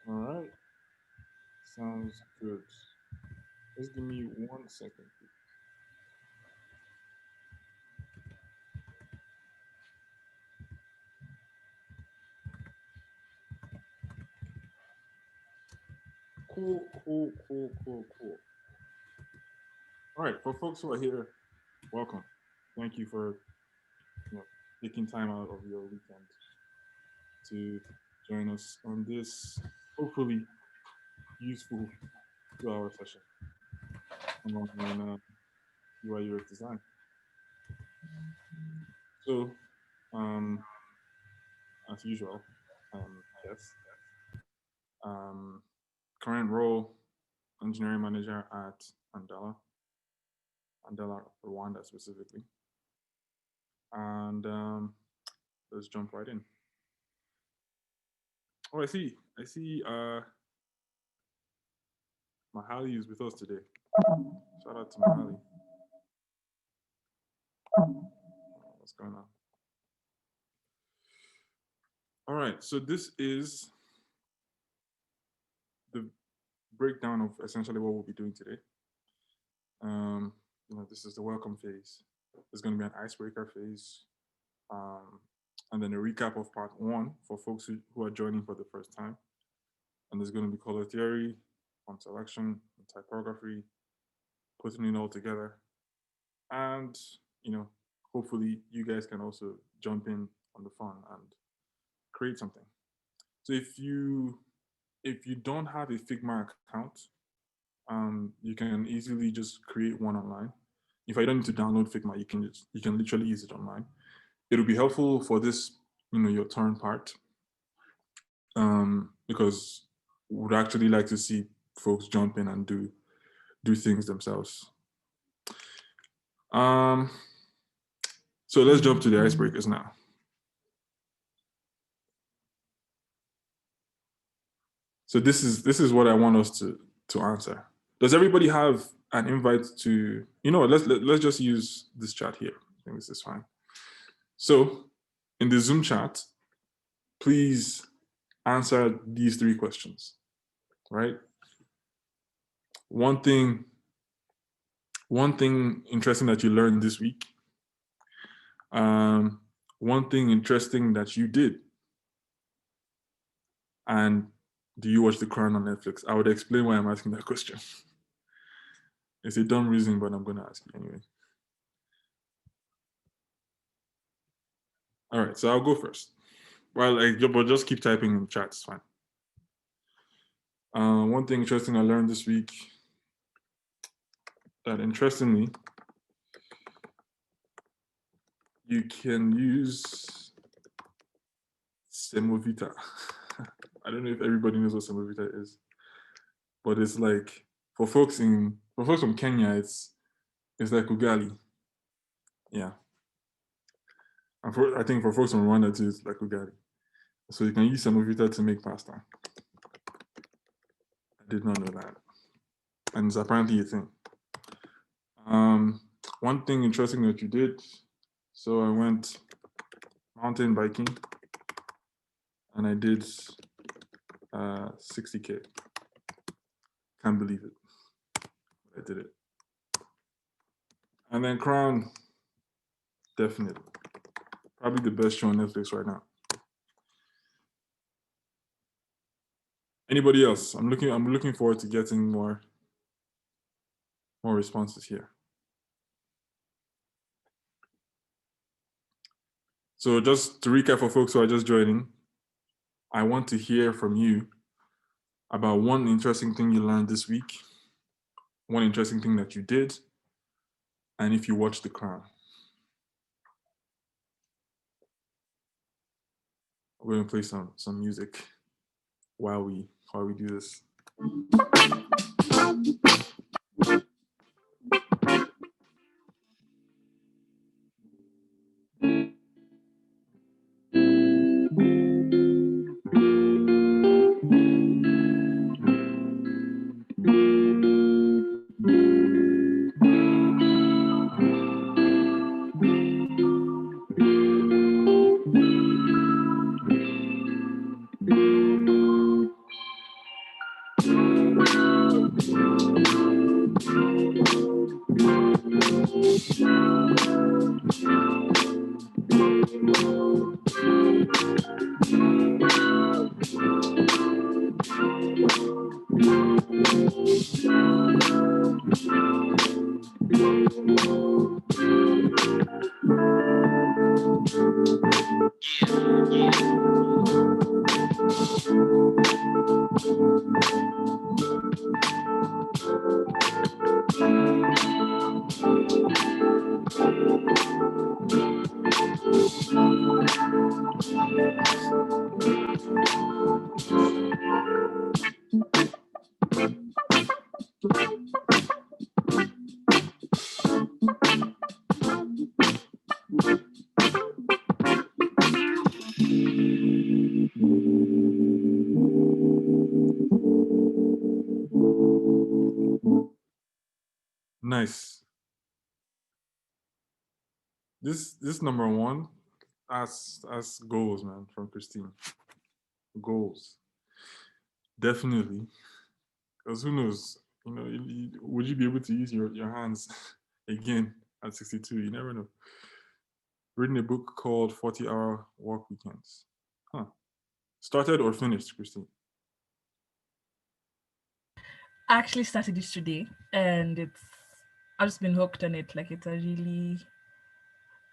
All right, sounds good. Just give me 1 second, please. Cool, cool, cool, cool, cool. All right, for folks who are here, welcome. Thank you for you know taking time out of your weekend to join us on this hopefully useful 2-hour session on UI design. So, um, as usual, yes, um, current role engineering manager at Andela, Andela Rwanda specifically, and let's jump right in. Oh, I see. Mahali is with us today. Shout out to Mahali. What's going on? All right, so this is the breakdown of essentially what we'll be doing today. Um, this is the welcome phase. There's going to be an icebreaker phase, um, and then a recap of part one for folks who are joining for the first time. And there's going to be color theory, font selection, typography, putting it all together, and you know, hopefully you guys can also jump in on the fun and create something. So if you don't have a Figma account, you can easily just create one online. If I don't need to download Figma, you can literally use it online. It'll be helpful for this, your turn part, because we would actually like to see folks jump in and do things themselves. Um, so let's jump to the icebreakers now. So this is what I want us to answer. Does everybody have an invite to? Let's just use this chat here. I think this is fine. So in the Zoom chat, please answer these three questions. Right. One thing interesting that you learned this week. Um, One thing interesting that you did. And do you watch The Crown on Netflix? I would explain why I'm asking that question. It's a dumb reason, but I'm going to ask you anyway. All right, so I'll go first. Well, but just keep typing in the chat. It's fine. One thing interesting I learned this week that interestingly, you can use Semovita. I don't know if everybody knows what Semovita is, but it's like for folks from Kenya, it's like ugali. Yeah. And I think for folks from Rwanda too, it's like ugali. So you can use Semovita to make pasta. I did not know that. And it's apparently a thing. One thing interesting that you did, so I went mountain biking and I did 60K. Can't believe it. I did it. And then Crown, definitely. Probably the best show on Netflix right now. Anybody else? I'm looking forward to getting more responses here. So just to recap for folks who are just joining, I want to hear from you about one interesting thing you learned this week, one interesting thing that you did, and if you watched The Crown. We're gonna play some music while we do this. Nice. This number one, as goals, man, from Christine. Goals. Definitely. Because who knows? Would you be able to use your hands again at 62? You never know. Reading a book called 40-Hour Work Weekends. Huh. Started or finished, Christine? I actually started this today, and I've just been hooked on it. Like, it's a really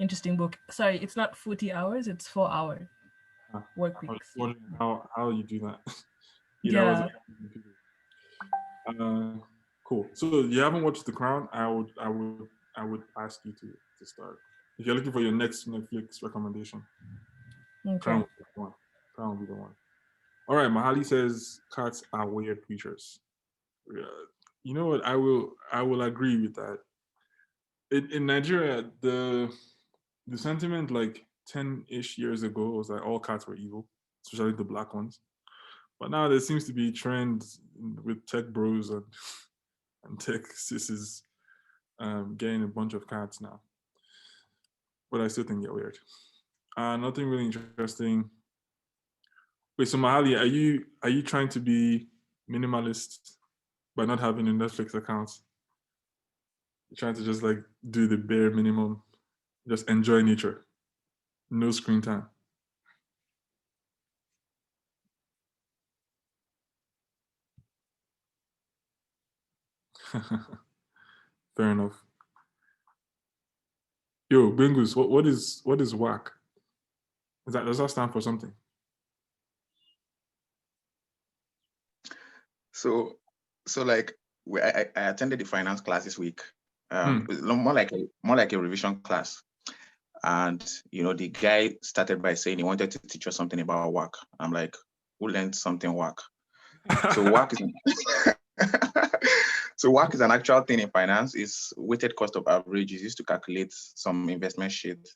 interesting book. Sorry, it's not 40 hours, it's 4 hour work I was weeks. wondering how you do that. 8 hours. Yeah. Cool. So you haven't watched The Crown? I would ask you to start. If you're looking for your next Netflix recommendation, Crown Okay. will be the one. Crown will be the one. All right. Mahali says cats are weird creatures. Uh, you know what? I will agree with that. In Nigeria, the sentiment like 10-ish years ago was that all cats were evil, especially the black ones. But now there seems to be trends with tech bros and tech sisses getting a bunch of cats now. But I still think they're weird. Nothing really interesting. Wait, so Mahali, are you trying to be minimalist by not having a Netflix account? You're trying to just like do the bare minimum, just enjoy nature, no screen time. Fair enough. Yo, Bingus, what is whack? Does that stand for something? So, like I attended the finance class this week. Hmm. More like a revision class. And the guy started by saying he wanted to teach us something about work. I'm like, who learned something work? So work is so work is an actual thing in finance. It's weighted cost of average. It's used to calculate some investment shit.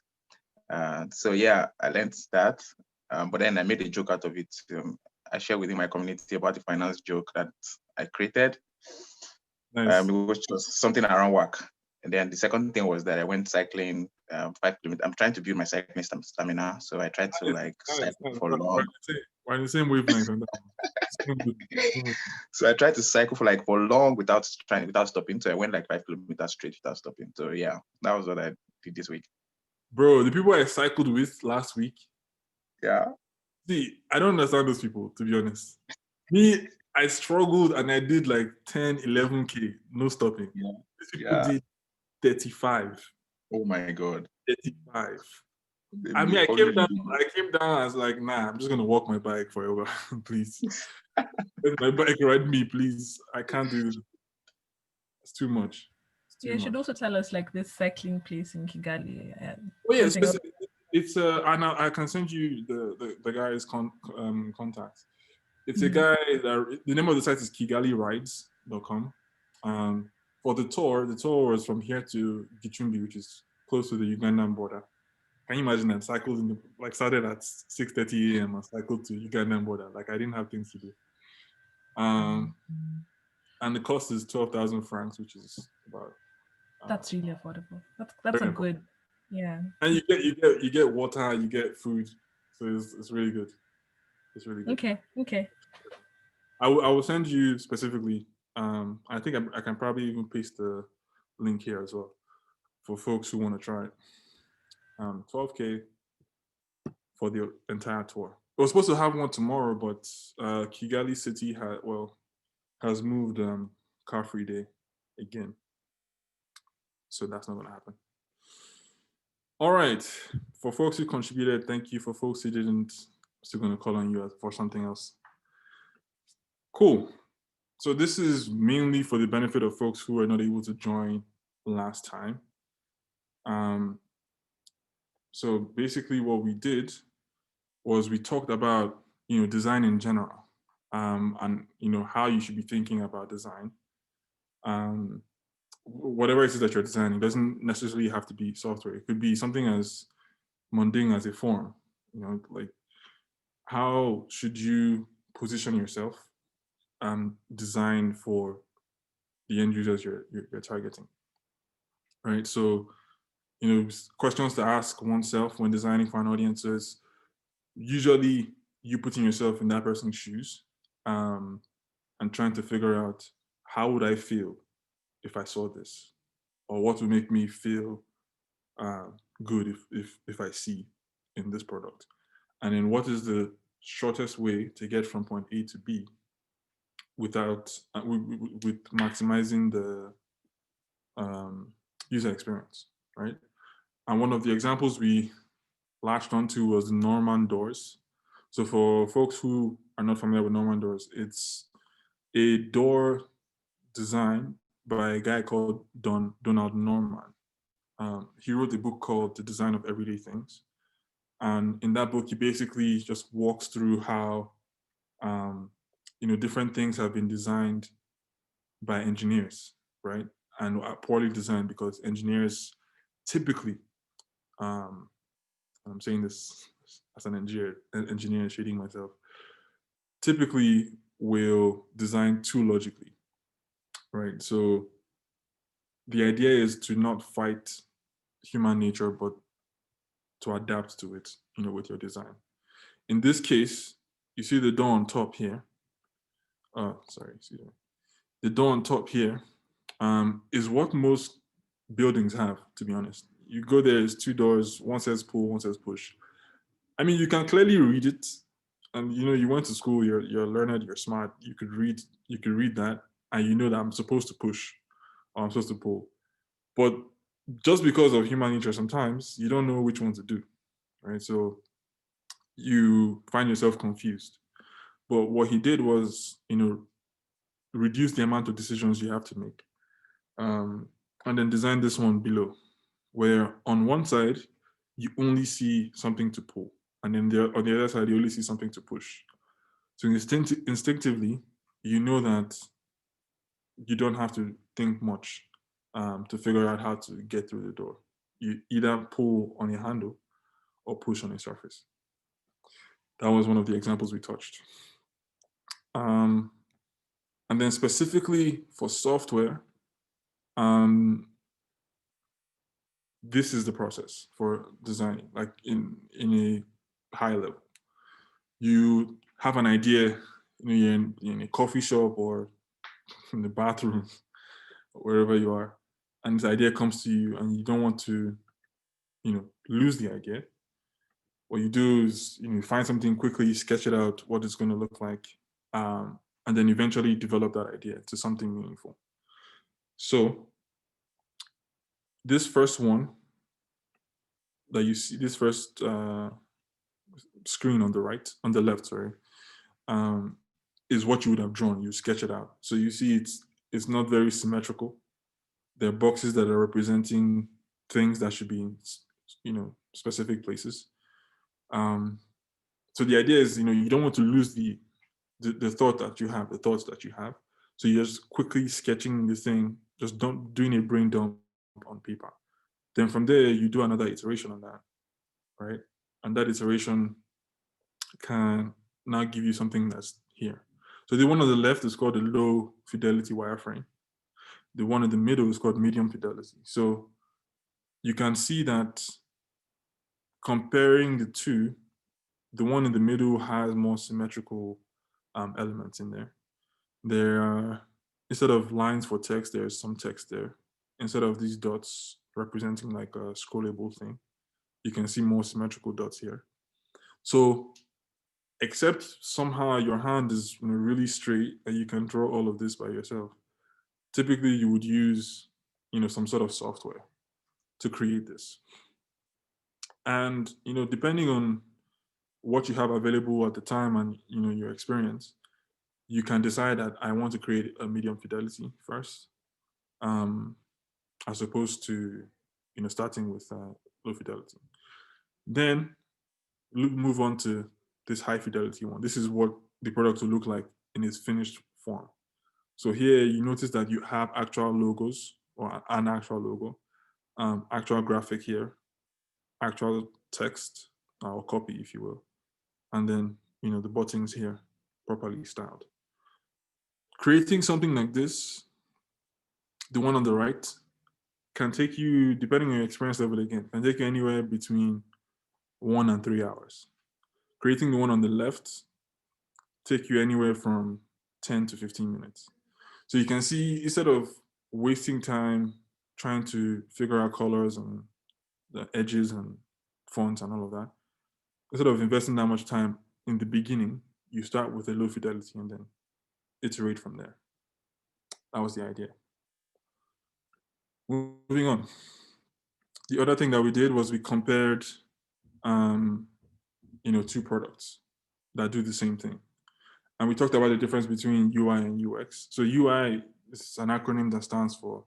So yeah, I learned that. But then I made a joke out of it. I shared within my community about the finance joke that I created. Nice. It was just something around work. And then the second thing was that I went cycling 5 kilometers. I'm trying to build my cycling stamina. So I tried to cycle for long. We're in the same wavelength on that. So I tried to cycle for long without stopping. So I went like 5 kilometers straight without stopping. So yeah, that was what I did this week. Bro, the people I cycled with last week. Yeah. See, I don't understand those people, to be honest. Me, I struggled and I did like 10, 11K, no stopping. Yeah. These people did 35. Oh my God. 35. I mean, I came down as like, nah, I'm just gonna walk my bike forever, please. Let my bike ride me, please. I can't do this. It's too much. You should also tell us like this cycling place in Kigali. Oh yeah, it's and I can send you the guy's contact. It's a guy that the name of the site is KigaliRides.com. For the tour was from here to Gichumbi, which is close to the Ugandan border. Can you imagine that? Cycled started at 6:30 a.m. and cycled to Ugandan border. Like I didn't have things to do. And the cost is 12,000 francs, which is about. That's really affordable. That's a good, yeah. And you get water, you get food, so it's really good. It's really good. Okay. I will send you specifically. I think I can probably even paste the link here as well. for folks who want to try it. 12K for the entire tour. We were supposed to have one tomorrow, but Kigali City has moved car free day again. So that's not going to happen. All right. For folks who contributed, thank you. For folks who didn't, I'm still going to call on you for something else. Cool. So this is mainly for the benefit of folks who were not able to join last time. So basically what we did was we talked about, design in general, and, how you should be thinking about design. Whatever it is that you're designing doesn't necessarily have to be software. It could be something as mundane as a form, like how should you position yourself and design for the end users you're targeting, right? So, questions to ask oneself when designing for an audience is usually you putting yourself in that person's shoes, and trying to figure out how would I feel if I saw this, or what would make me feel good if I see in this product, and then what is the shortest way to get from point A to B without with maximizing the user experience, right? And one of the examples we latched onto was Norman doors. So for folks who are not familiar with Norman doors, it's a door design by a guy called Donald Norman. He wrote a book called The Design of Everyday Things. And in that book, he basically just walks through how, different things have been designed by engineers, right? And are poorly designed because engineers typically, I'm saying this as an engineer shading myself, typically will design too logically, right? So the idea is to not fight human nature, but to adapt to it, with your design. In this case, you see the door on top here. The door on top here is what most buildings have, to be honest. You go there, it's two doors, one says pull, one says push. I mean, you can clearly read it. And you went to school, you're learned, you're smart, you could read that, and you know that I'm supposed to push or I'm supposed to pull. But just because of human nature, sometimes you don't know which one to do, right? So you find yourself confused. But what he did was, reduce the amount of decisions you have to make. And then design this one below, where on one side, you only see something to pull. And then on the other side, you only see something to push. So instinctively, you know that you don't have to think much to figure out how to get through the door. You either pull on a handle or push on a surface. That was one of the examples we touched. And then specifically for software, this is the process for designing, like in a high level. You have an idea, you're in a coffee shop or in the bathroom, wherever you are, and this idea comes to you and you don't want to, lose the idea. What you do is, you find something quickly, sketch it out, what it's going to look like, and then eventually develop that idea to something meaningful. So this first one that you see, this first screen on the left, is what you would have drawn. You sketch it out. So you see it's not very symmetrical. There are boxes that are representing things that should be in, specific places. So the idea is, you don't want to lose the thoughts that you have. So you're just quickly sketching the thing, just doing a brain dump on paper. Then from there, you do another iteration on that, right? And that iteration can now give you something that's here. So the one on the left is called the low fidelity wireframe. The one in the middle is called medium fidelity. So you can see that comparing the two, the one in the middle has more symmetrical elements in there. There are, instead of lines for text, there's some text there. Instead of these dots, representing like a scrollable thing. You can see more symmetrical dots here. So except somehow your hand is really straight and you can draw all of this by yourself, typically you would use some sort of software to create this. And depending on what you have available at the time and your experience, you can decide that I want to create a medium fidelity first, as opposed to starting with low fidelity. Then move on to this high fidelity one. This is what the product will look like in its finished form. So here you notice that you have actual logos or an actual logo, actual graphic here, actual text or copy, if you will, and then the buttons here properly styled. Creating something like this, the one on the right, can take you, depending on your experience level again, can take you anywhere between 1 and 3 hours. Creating the one on the left take you anywhere from 10 to 15 minutes. So you can see, instead of wasting time trying to figure out colors and the edges and fonts and all of that, instead of investing that much time in the beginning, you start with a low fidelity and then iterate from there. That was the idea. Moving on. The other thing that we did was we compared, two products that do the same thing. And we talked about the difference between UI and UX. So UI is an acronym that stands for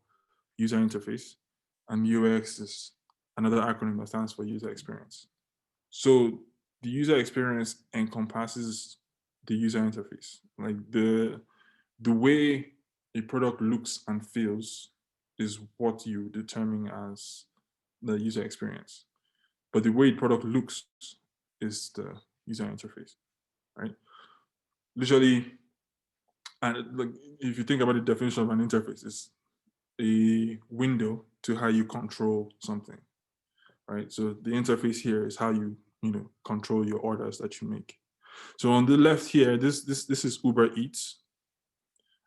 user interface, and UX is another acronym that stands for user experience. So the user experience encompasses the user interface. Like the way a product looks and feels is what you determine as the user experience. But the way a product looks is the user interface, right? Literally, and like if you think about the definition of an interface, it's a window to how you control something, right? So the interface here is how you control your orders that you make. So on the left here, this is Uber Eats,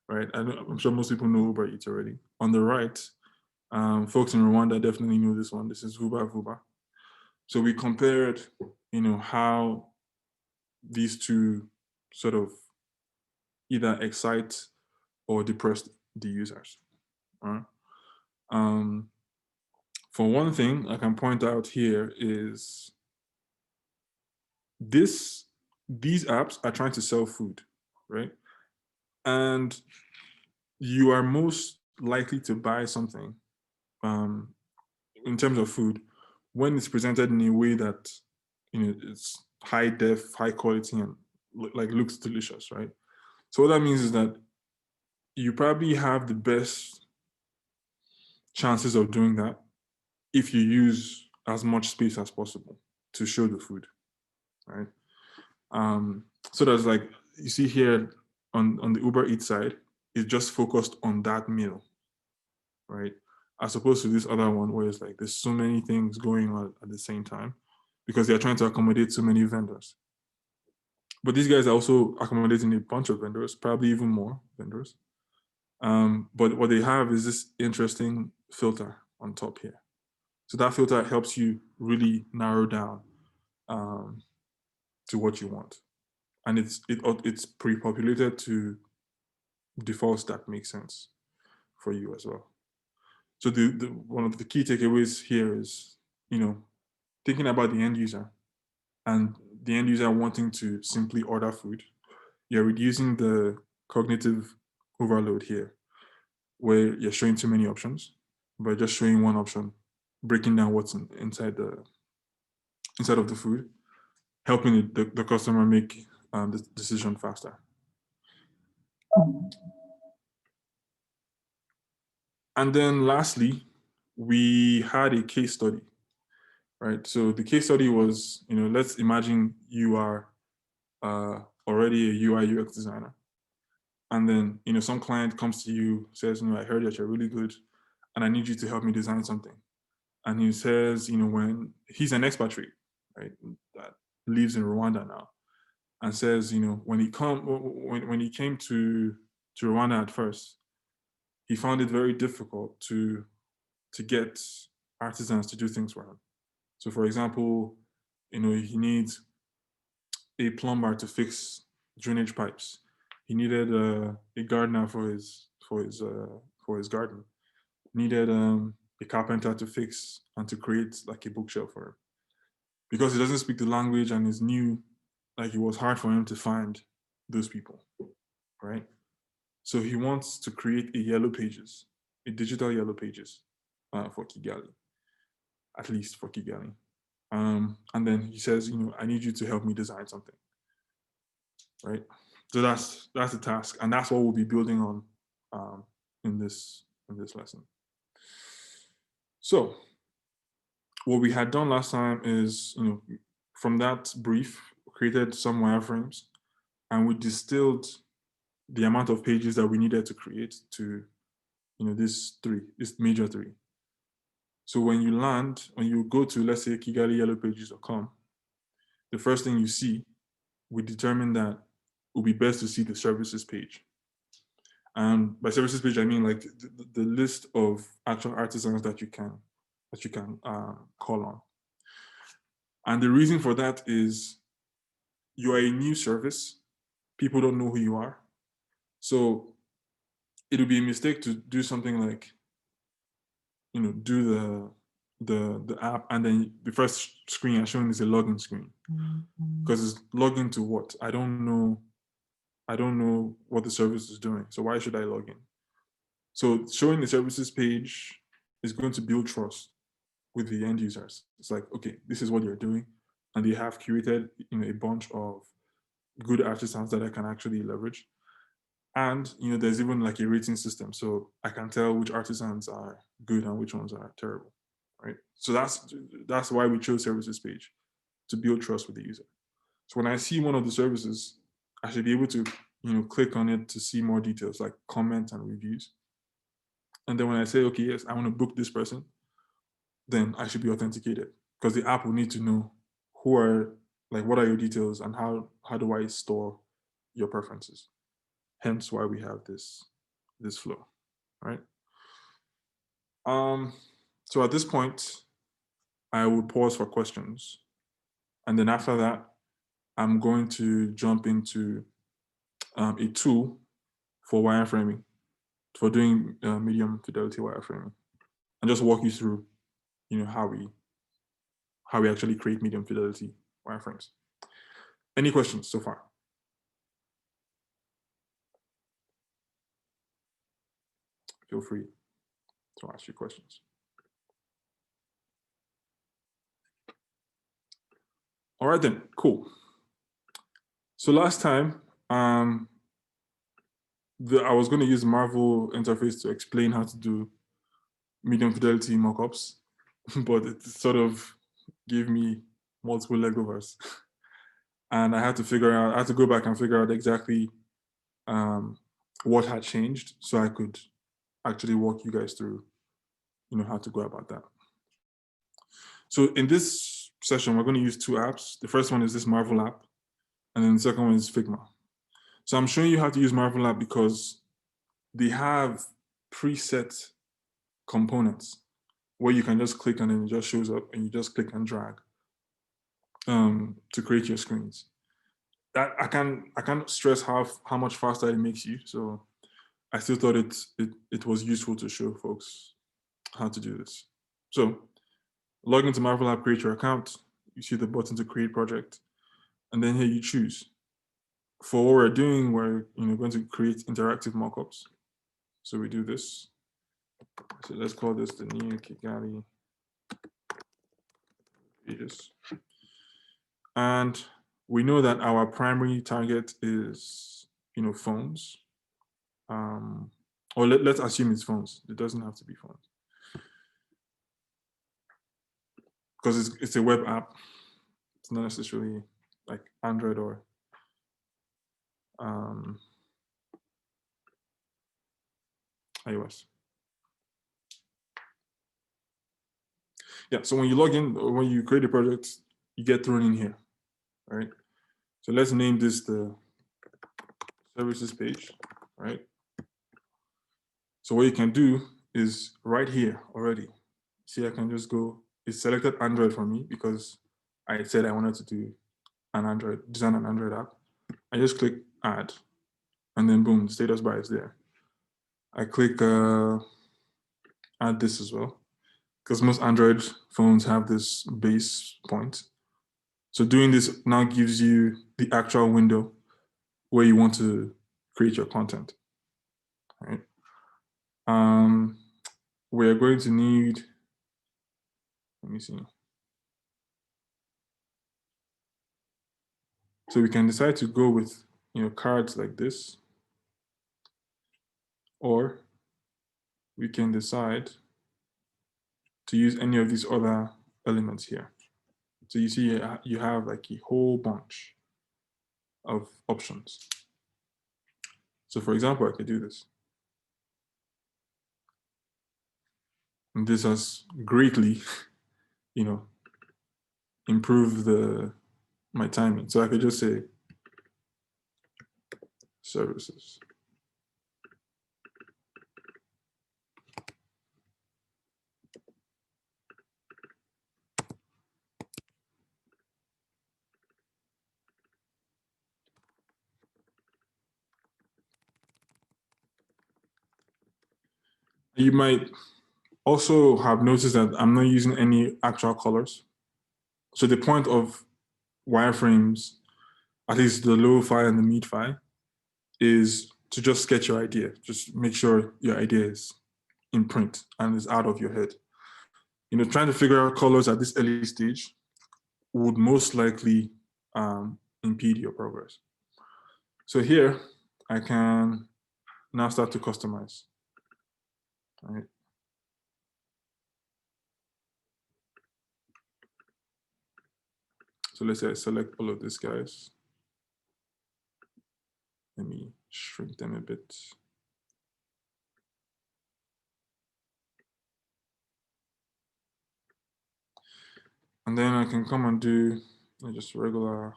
right? I'm sure most people know Uber Eats already. On the right, folks in Rwanda definitely know this one. This is Vuba Vuba. So we compared, how these two sort of either excite or depress the users. Right? For one thing, I can point out here is these apps are trying to sell food, right? And you are most likely to buy something in terms of food when it's presented in a way that it's high def, high quality, and like looks delicious, right? So what that means is that you probably have the best chances of doing that if you use as much space as possible to show the food, right? So there's like, you see here on the Uber Eats side, it's just focused on that meal, right? As opposed to this other one where it's like, there's so many things going on at the same time because they're trying to accommodate so many vendors. But these guys are also accommodating a bunch of vendors, probably even more vendors. But what they have is this interesting filter on top here. So that filter helps you really narrow down to what you want. And it's pre-populated to defaults that make sense for you as well. So the one of the key takeaways here is, thinking about the end user and the end user wanting to simply order food. You're reducing the cognitive overload here, where you're showing too many options, but just showing one option, breaking down what's inside of the food, helping the customer make the decision faster. And then lastly, we had a case study, right? So the case study was, let's imagine you are already a UI UX designer. And then, some client comes to you, says, I heard that you're really good and I need you to help me design something. And he says, when he's an expatriate, right, that lives in Rwanda now, and says, when he came to Rwanda at first, he found it very difficult to get artisans to do things for him. So for example, he needs a plumber to fix drainage pipes. He needed a gardener for his garden. Needed a carpenter to fix and to create like a bookshelf for him. Because he doesn't speak the language and is new, like it was hard for him to find those people, right? So he wants to create a yellow pages, a digital yellow pages for Kigali, at least for Kigali. And then he says, I need you to help me design something, right? So that's the task, and that's what we'll be building on in this lesson. So what we had done last time is, from that brief, created some wireframes, and we distilled the amount of pages that we needed to create to, this major three. So when you go to, let's say, KigaliYellowPages.com, the first thing you see, we determine that it would be best to see the services page. And by services page, I mean like the list of actual artisans that you can call on. And the reason for that is you are a new service. People don't know who you are. So it would be a mistake to do something like, do the app, and then the first screen I'm showing is a login screen. Because it's login to what? I don't know what the service is doing. So why should I log in? So showing the services page is going to build trust with the end users. It's like, okay, this is what you're doing. And they have curated, a bunch of good artisans that I can actually leverage. And, there's even like a rating system. So I can tell which artisans are good and which ones are terrible, right? So that's why we chose services page, to build trust with the user. So when I see one of the services, I should be able to, click on it to see more details like comment and reviews. And then when I say, okay, yes, I want to book this person, then I should be authenticated, because the app will need to know what are your details and how do I store your preferences. Hence why we have this flow, right? So at this point, I will pause for questions. And then after that, I'm going to jump into a tool for wireframing, for doing medium fidelity wireframing, and just walk you through, how we actually create medium fidelity wireframes. Any questions so far? Feel free to ask your questions. All right then, cool. So last time, I was going to use Marvel interface to explain how to do medium fidelity mockups, but it sort of gave me multiple legovers. And I had to go back and figure out exactly what had changed, so I could actually walk you guys through, how to go about that. So in this session, we're going to use two apps. The first one is this Marvel app, and then the second one is Figma. So I'm showing you how to use Marvel app because they have preset components where you can just click and then it just shows up, and you just click and drag to create your screens. That I can't stress how much faster it makes you. So I still thought it was useful to show folks how to do this. So log into Marvel app, create your account. You see the button to create project, and then here you choose. For what we're doing, we're going to create interactive mockups. So we do this. So let's call this the new Kigali pages. And we know that our primary target is, phones. Or let's assume it's phones. It doesn't have to be phones. Because it's a web app. It's not necessarily like Android or iOS. Yeah, so when you log in, or when you create a project, you get thrown in here, right? So let's name this the services page, right? So what you can do is right here already, See, I can just go, it selected Android for me because I said I wanted to do design an Android app. I just click add, and then boom, the status bar is there. I click add this as well, because most Android phones have this base point. So doing this now gives you the actual window where you want to create your content. Right? We're going to need, let me see. So we can decide to go with, cards like this, or we can decide to use any of these other elements here. So you see you have like a whole bunch of options. So for example, I could do this. And this has greatly, improved my timing. So I could just say services. You might also have noticed that I'm not using any actual colors. So the point of wireframes, at least the low fi and the mid fi, is to just sketch your idea. Just make sure your idea is in print and is out of your head. Trying to figure out colors at this early stage would most likely impede your progress. So here, I can now start to customize. All right. So let's say I select all of these guys. Let me shrink them a bit. And then I can come and do just regular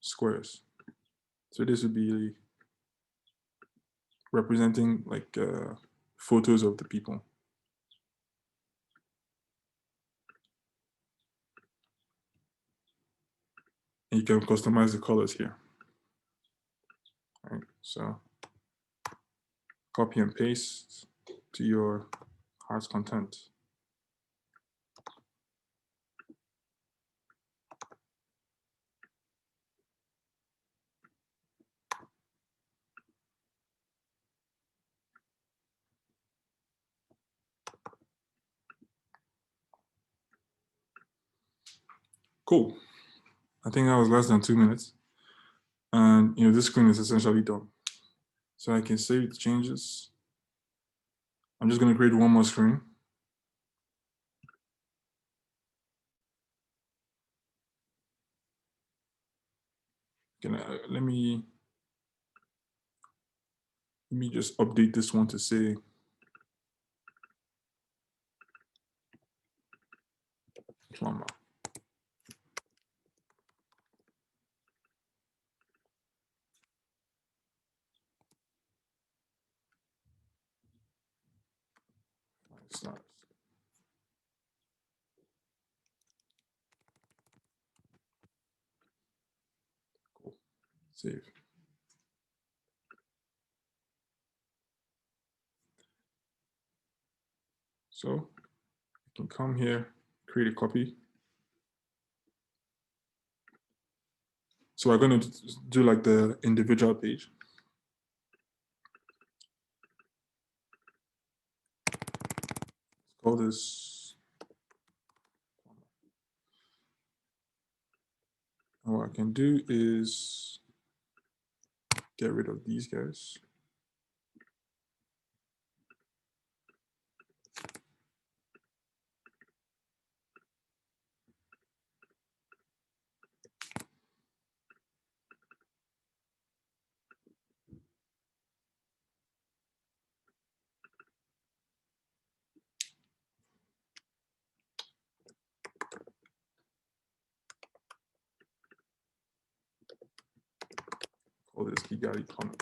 squares. So this would be representing like photos of the people. And you can customize the colors here. All right, so copy and paste to your heart's content. Cool. I think that was less than 2 minutes. And this screen is essentially done. So I can save the changes. I'm just going to create one more screen. Let me just update this one to say plumber. Stars. Cool. Save. So I can come here, create a copy. So we're going to do like the individual page. Let's call this. And what I can do is get rid of these guys. Call this Kigali comment.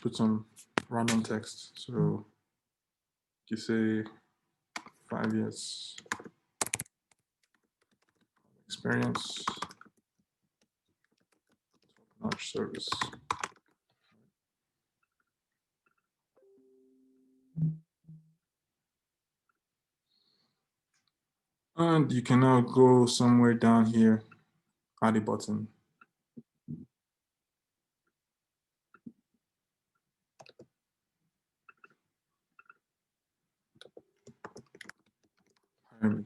put some random text. So you say 5 years experience, top-notch service. And you can now go somewhere down here, add a button. Hire me.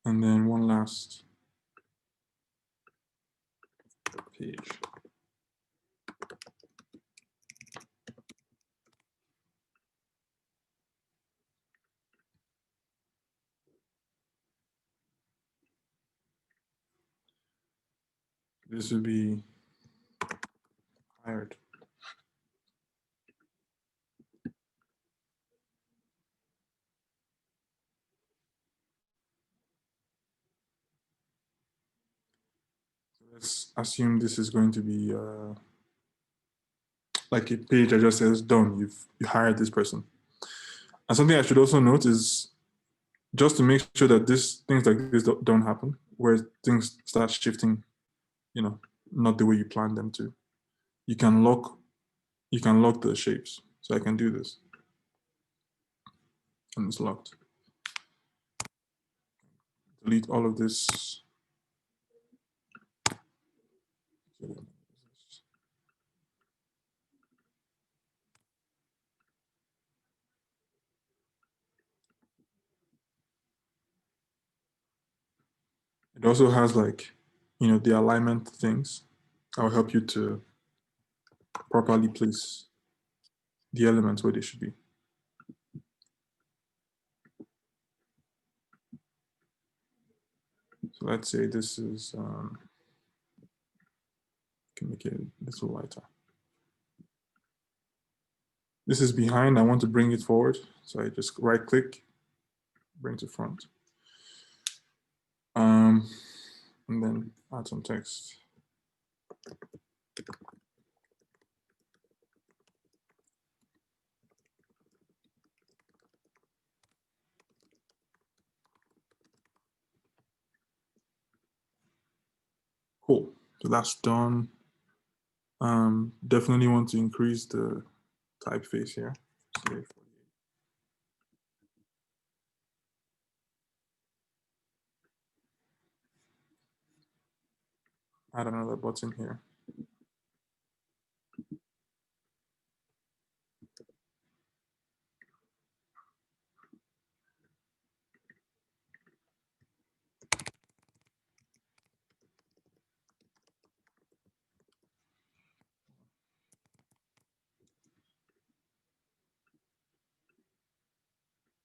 And then one last page. This would be hired. Let's assume this is going to be like a page that just says done. You hired this person. And something I should also note is just to make sure that things like this don't happen, where things start shifting, not the way you plan them to. You can lock the shapes. So I can do this, and it's locked. Delete all of this. It also has the alignment things that will help you to properly place the elements where they should be. So let's say this is, can make it a little lighter. This is behind, I want to bring it forward. So I just right click, bring to front. And then add some text. Cool, so that's done. Definitely want to increase the typeface here. Add another button here.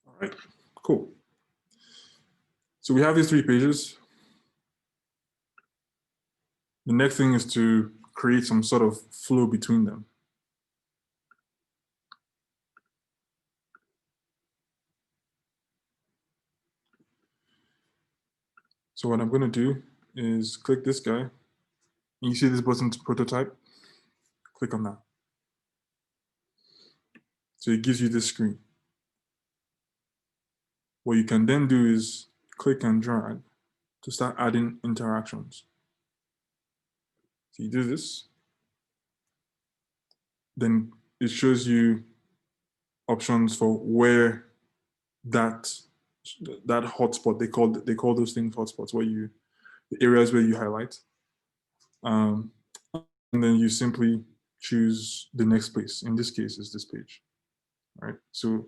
All right, cool. So we have these 3 pages. The next thing is to create some sort of flow between them. So what I'm going to do is click this guy. You see this button to prototype? Click on that. So it gives you this screen. What you can then do is click and drag to start adding interactions. So you do this, then it shows you options for where that hotspot, they call those things hotspots, the areas where you highlight. And then you simply choose the next place. In this case, is this page, right? So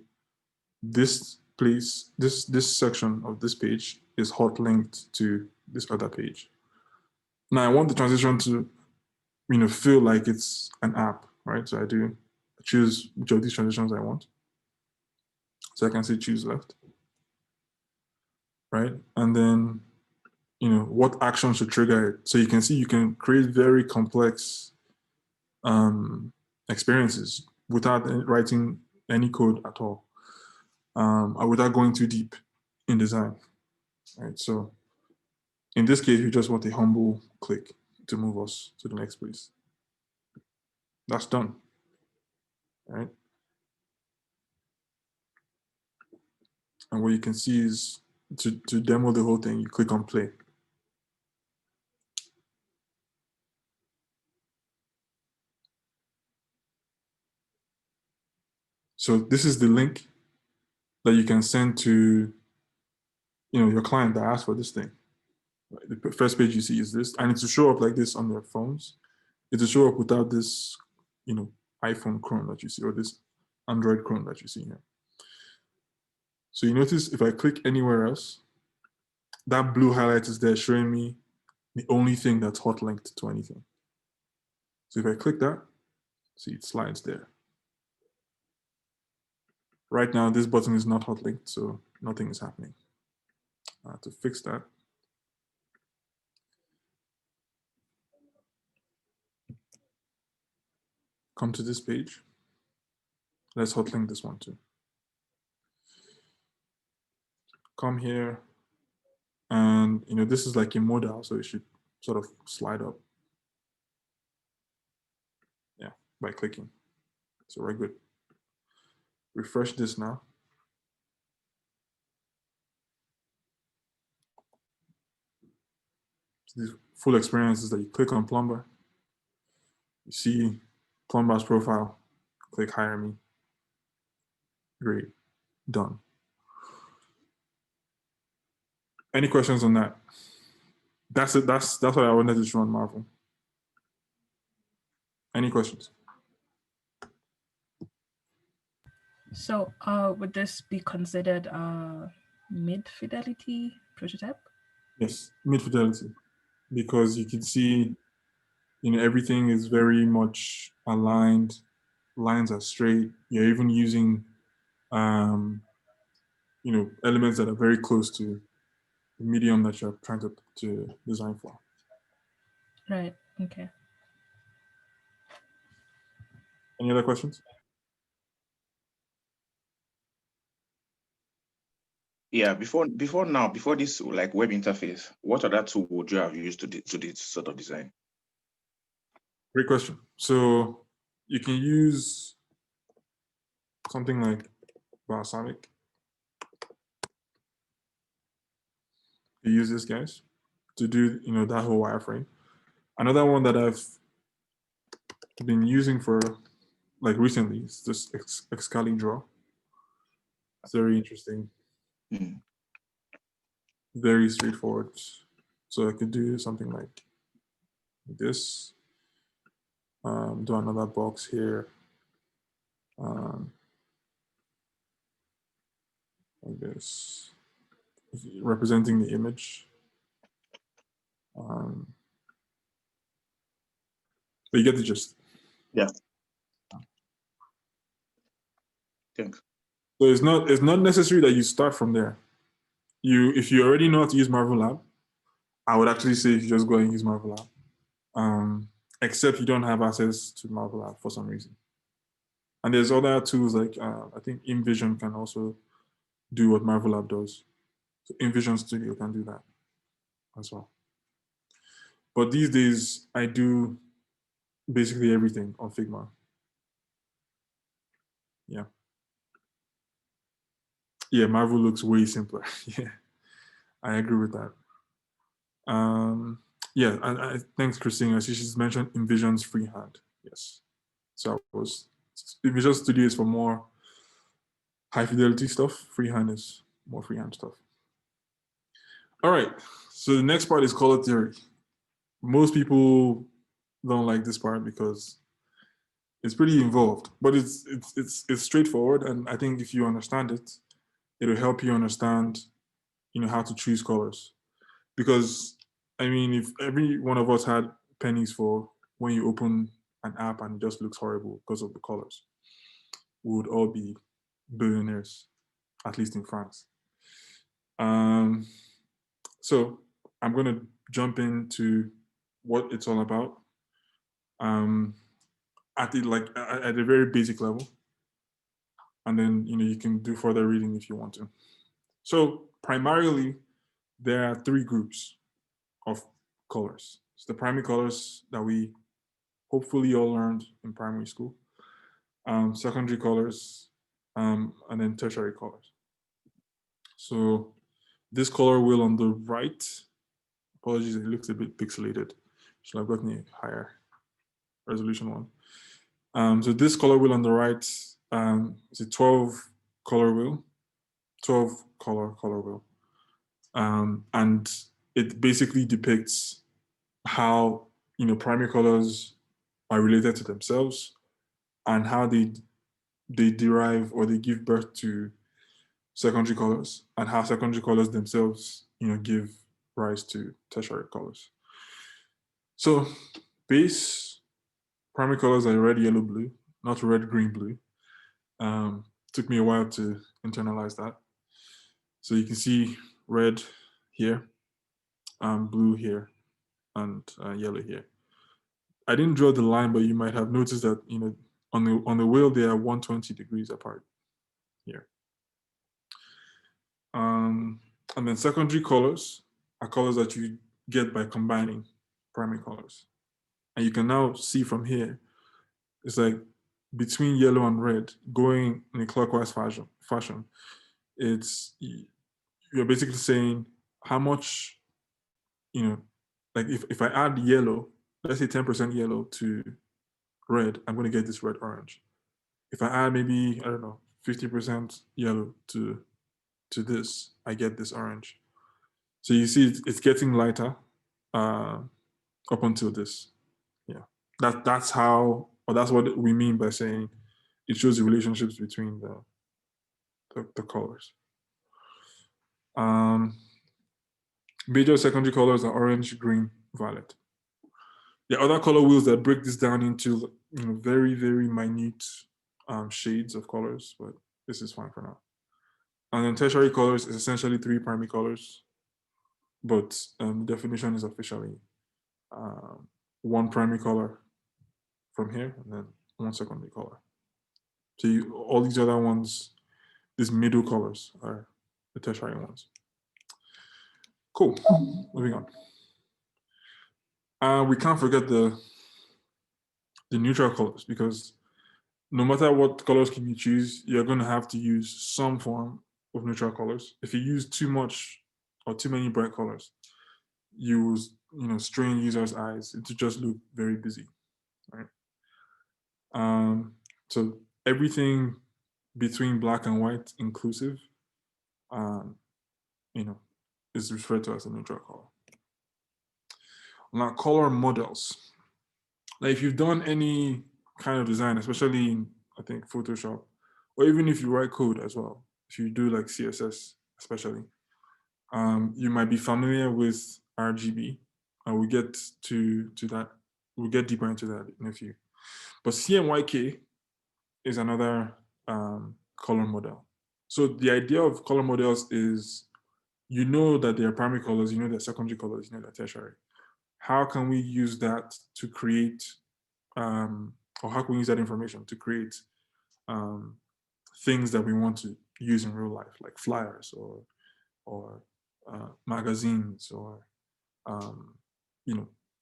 this place, this section of this page is hot linked to this other page. Now I want the transition to, feel like it's an app, right? So I choose which of these transitions I want. So I can say choose left, right? And then, what action should trigger it. So you can see you can create very complex experiences without writing any code at all. without going too deep in design. Right. So in this case, we just want a humble click to move us to the next place. That's done. Right. And what you can see is to demo the whole thing, you click on play. So this is the link that you can send to, your client that asked for this thing. The first page you see is this, and it's to show up like this on their phones. It's to show up without this, iPhone Chrome that you see, or this Android Chrome that you see here. So you notice if I click anywhere else, that blue highlight is there showing me the only thing that's hot linked to anything. So if I click that, see it slides there. Right now, this button is not hot linked, so nothing is happening. To fix that, come to this page. Let's hot link this one too. Come here, and this is like a modal, so it should sort of slide up. Yeah, by clicking. So we're good. Refresh this now. So the full experience is that you click on Plumber. You see Plumber's profile. Click Hire Me. Great. Done. Any questions on that? That's it. That's what I wanted to show on Marvel. Any questions? So would this be considered a mid-fidelity prototype? Yes, mid-fidelity. Because you can see, everything is very much aligned. Lines are straight. You're even using, elements that are very close to the medium that you're trying to design for. Right. Okay. Any other questions? Yeah, before this like web interface, what other tool would you have used to this sort of design? Great question. So you can use something like Balsamic. You use this, guys, to do that whole wireframe. Another one that I've been using for like recently is this Excali Draw. It's very interesting. Mm. Very straightforward. So I could do something like this. Do another box here. Like this, representing the image. But you get the gist. Yeah. Thanks. So it's not necessary that you start from there. If you already know how to use Marvel Lab, I would actually say you just go and use Marvel Lab. Except you don't have access to Marvel Lab for some reason. And there's other tools like I think InVision can also do what Marvel Lab does. So InVision Studio can do that as well. But these days, I do basically everything on Figma. Yeah. Yeah, Marvel looks way simpler. Yeah, I agree with that. Yeah, I thanks, Christina. She's mentioned InVision's freehand. Yes. So InVision Studio is for more high fidelity stuff. Freehand is more freehand stuff. All right. So the next part is color theory. Most people don't like this part because it's pretty involved, but it's straightforward, and I think if you understand it, it'll help you understand, how to choose colors. Because I mean, if every one of us had pennies for when you open an app and it just looks horrible because of the colors, we would all be billionaires, at least in France. So I'm going to jump into what it's all about. At a very basic level. And then, you can do further reading if you want to. So primarily, there are three groups of colors. It's the primary colors that we hopefully all learned in primary school, secondary colors, and then tertiary colors. So this color wheel on the right, apologies, it looks a bit pixelated. Should have gotten a higher resolution one. So this color wheel on the right is a 12 color wheel, 12 color wheel. And it basically depicts how, primary colors are related to themselves and how they derive or they give birth to secondary colors, and how secondary colors themselves, give rise to tertiary colors. So base primary colors are red, yellow, blue, not red, green, blue. Took me a while to internalize that. So you can see red here, blue here, and yellow here. I didn't draw the line, but you might have noticed that, on the wheel, they are 120 degrees apart here. And then secondary colors are colors that you get by combining primary colors. And you can now see from here, it's like between yellow and red, going in a clockwise fashion, you're basically saying how much, like if I add yellow, let's say 10% yellow to red, I'm going to get this red orange. If I add maybe, I don't know, 50% yellow to this, I get this orange. So you see it's getting lighter up until this. Yeah, that's how, or that's what we mean by saying it shows the relationships between the colors. Major secondary colors are orange, green, violet. The other color wheels that break this down into very, very minute shades of colors, but this is fine for now. And then tertiary colors is essentially three primary colors, but the definition is officially one primary color from here and then one secondary color. So all these other ones, these middle colors are the tertiary ones. Cool, moving on. We can't forget the neutral colors, because no matter what color scheme you choose, you're going to have to use some form of neutral colors. If you use too much or too many bright colors, you will strain users' eyes. It will just look very busy, right? So everything between black and white inclusive, is referred to as a neutral color. Now, color models. Now, if you've done any kind of design, especially in, I think, Photoshop, or even if you write code as well, if you do like CSS especially, you might be familiar with RGB. We'll get to that. We'll get deeper into that in a few. But CMYK is another color model. So the idea of color models is, that they are primary colors, they're secondary colors, they're tertiary. How can we use that to create, or how can we use that information to create things that we want to use in real life, like flyers or magazines or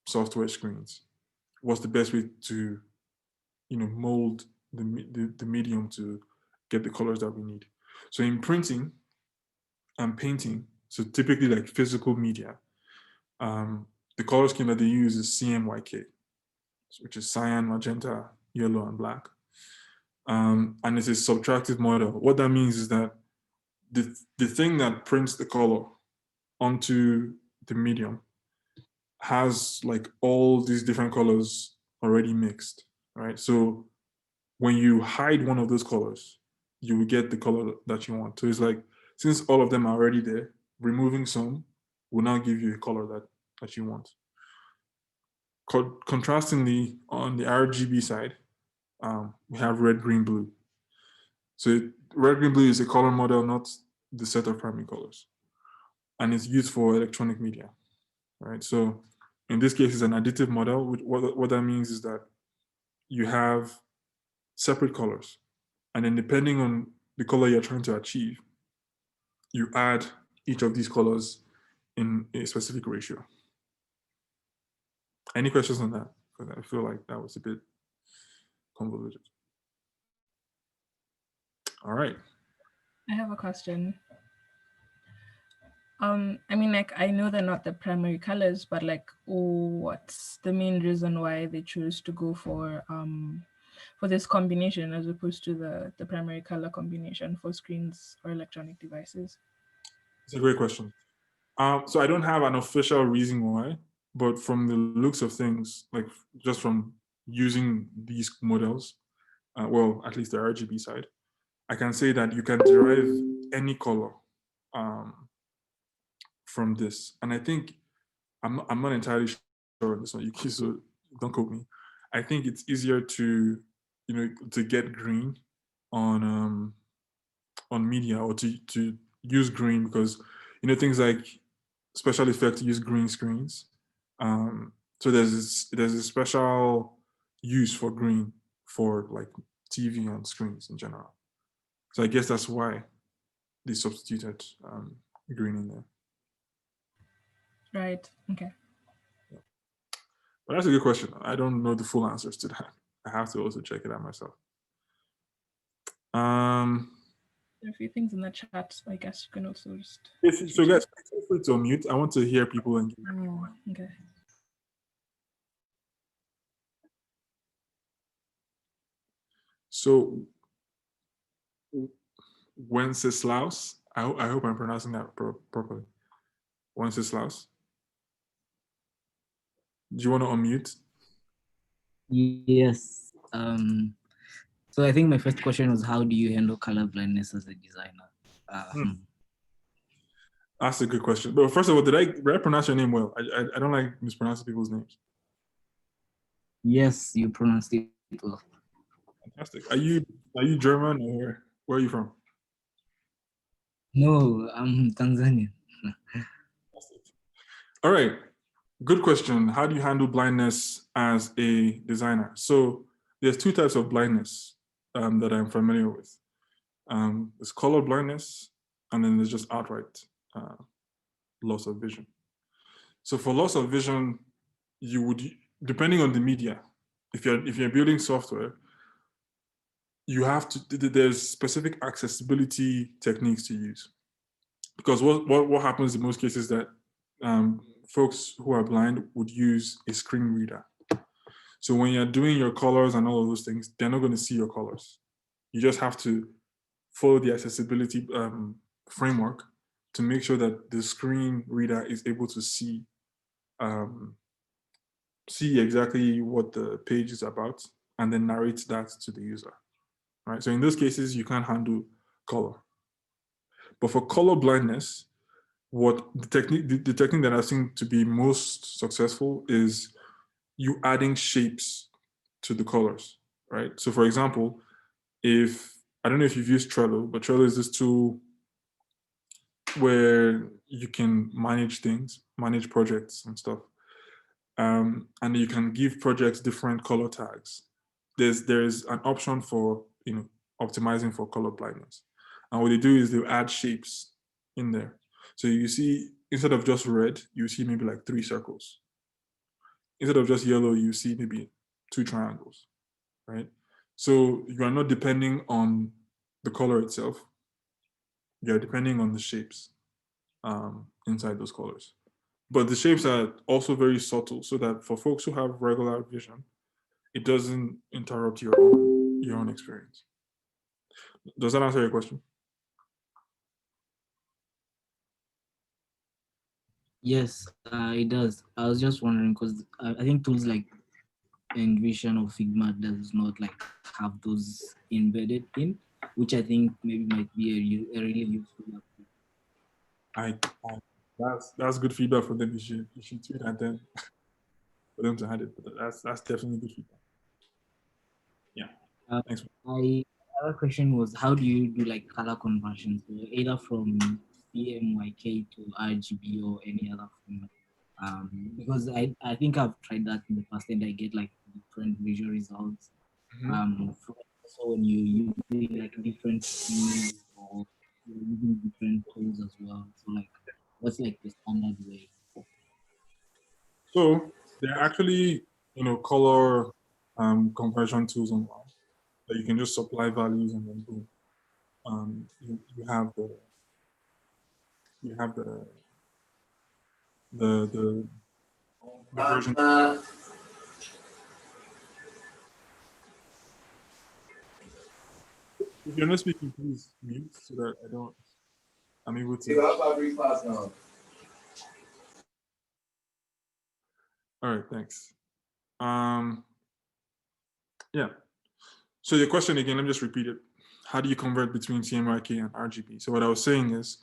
software screens? What's the best way to mold the medium to get the colors that we need? So in printing and painting, so typically like physical media, the color scheme that they use is CMYK, which is cyan, magenta, yellow, and black. And it's a subtractive model. What that means is that the thing that prints the color onto the medium has like all these different colors already mixed, right? So when you hide one of those colors, you will get the color that you want. So it's like, since all of them are already there, removing some will now give you a color that you want. Contrastingly, on the RGB side, we have red, green, blue. So red, green, blue is a color model, not the set of primary colors. And it's used for electronic media, right? So in this case, it's an additive model. What that means is that you have separate colors. And then depending on the color you're trying to achieve, you add each of these colors in a specific ratio. Any questions on that? Because I feel like that was a bit convoluted. All right. I have a question. I mean, like, I know they're not the primary colors, but like, what's the main reason why they choose to go for this combination as opposed to the primary color combination for screens or electronic devices? It's a great question. So I don't have an official reason why, but from the looks of things, like just from using these models, well, at least the RGB side, I can say that you can derive any color from this. And I think I'm not entirely sure on this one. So don't quote me. I think it's easier to to get green on media, or to use green because things like special effects use green screens. So there's a special use for green for like TV and screens in general. So I guess that's why they substituted green in there. Right. Okay. But that's a good question. I don't know the full answers to that. I have to also check it out myself. There are a few things in the chat. I guess you can also just. So guys, feel free to unmute. I want to hear people engage. Oh, okay. So Wenceslaus, I hope I'm pronouncing that properly. Wenceslaus, do you want to unmute? Yes. So I think my first question was, how do you handle color blindness as a designer? That's a good question. But first of all, did I pronounce your name well? I don't like mispronouncing people's names. Yes, you pronounced it well. Fantastic. Are you German, or where are you from? No, I'm Tanzanian. All right. Good question. How do you handle blindness as a designer? So there's two types of blindness that I'm familiar with. There's color blindness, and then there's just outright loss of vision. So for loss of vision, you would, depending on the media, if you're building software, you have to, there's specific accessibility techniques to use. Because what happens in most cases that folks who are blind would use a screen reader. So when you're doing your colors and all of those things, they're not going to see your colors. You just have to follow the accessibility framework to make sure that the screen reader is able to see exactly what the page is about and then narrate that to the user. Right. So in those cases, you can't handle color. But for color blindness, what the technique that I've seen to be most successful is you adding shapes to the colors, right? So for example, I don't know if you've used Trello, but Trello is this tool where you can manage things, manage projects and stuff. And you can give projects different color tags. There's an option for optimizing for color blindness. And what they do is they add shapes in there. So you see, instead of just red, you see maybe like 3 circles. Instead of just yellow, you see maybe 2 triangles, right? So you are not depending on the color itself. You're depending on the shapes inside those colors. But the shapes are also very subtle, so that for folks who have regular vision, it doesn't interrupt your own experience. Does that answer your question? Yes, it does. I was just wondering because I think tools like Envision or Figma does not like have those embedded in, which I think maybe might be a really useful app. That's good feedback for them. You should tweet at them for them to have it. But that's definitely good feedback. Yeah. Thanks. My other question was, how do you do like color conversions, either from CMYK to RGB or any other format? Because I think I've tried that in the past and I get like different visual results. also when you using like different tools or you're using different tools as well. So like, what's like the standard way? So there are actually, color conversion tools online that you can just supply values and then boom, you have the version. If you're not speaking, please mute so that I'm able to. All right, thanks. Yeah. So the question again, let me just repeat it. How do you convert between CMYK and RGB? So what I was saying is,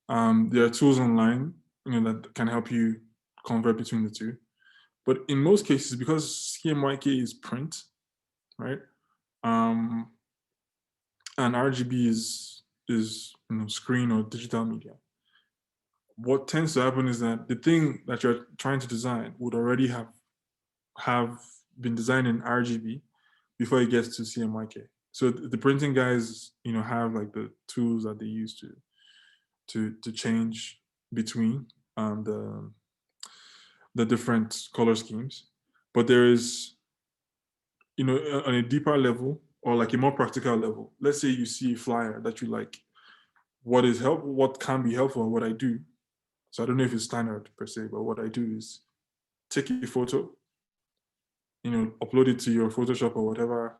there are tools online, that can help you convert between the two. But in most cases, because CMYK is print, right? And RGB is screen or digital media. What tends to happen is that the thing that you're trying to design would already have been designed in RGB before it gets to CMYK. So the printing guys, have like the tools that they use to change between the different color schemes. But there is, on a deeper level or like a more practical level, let's say you see a flyer that you like, what can be helpful, what I do. So I don't know if it's standard per se, but what I do is take a photo, upload it to your Photoshop or whatever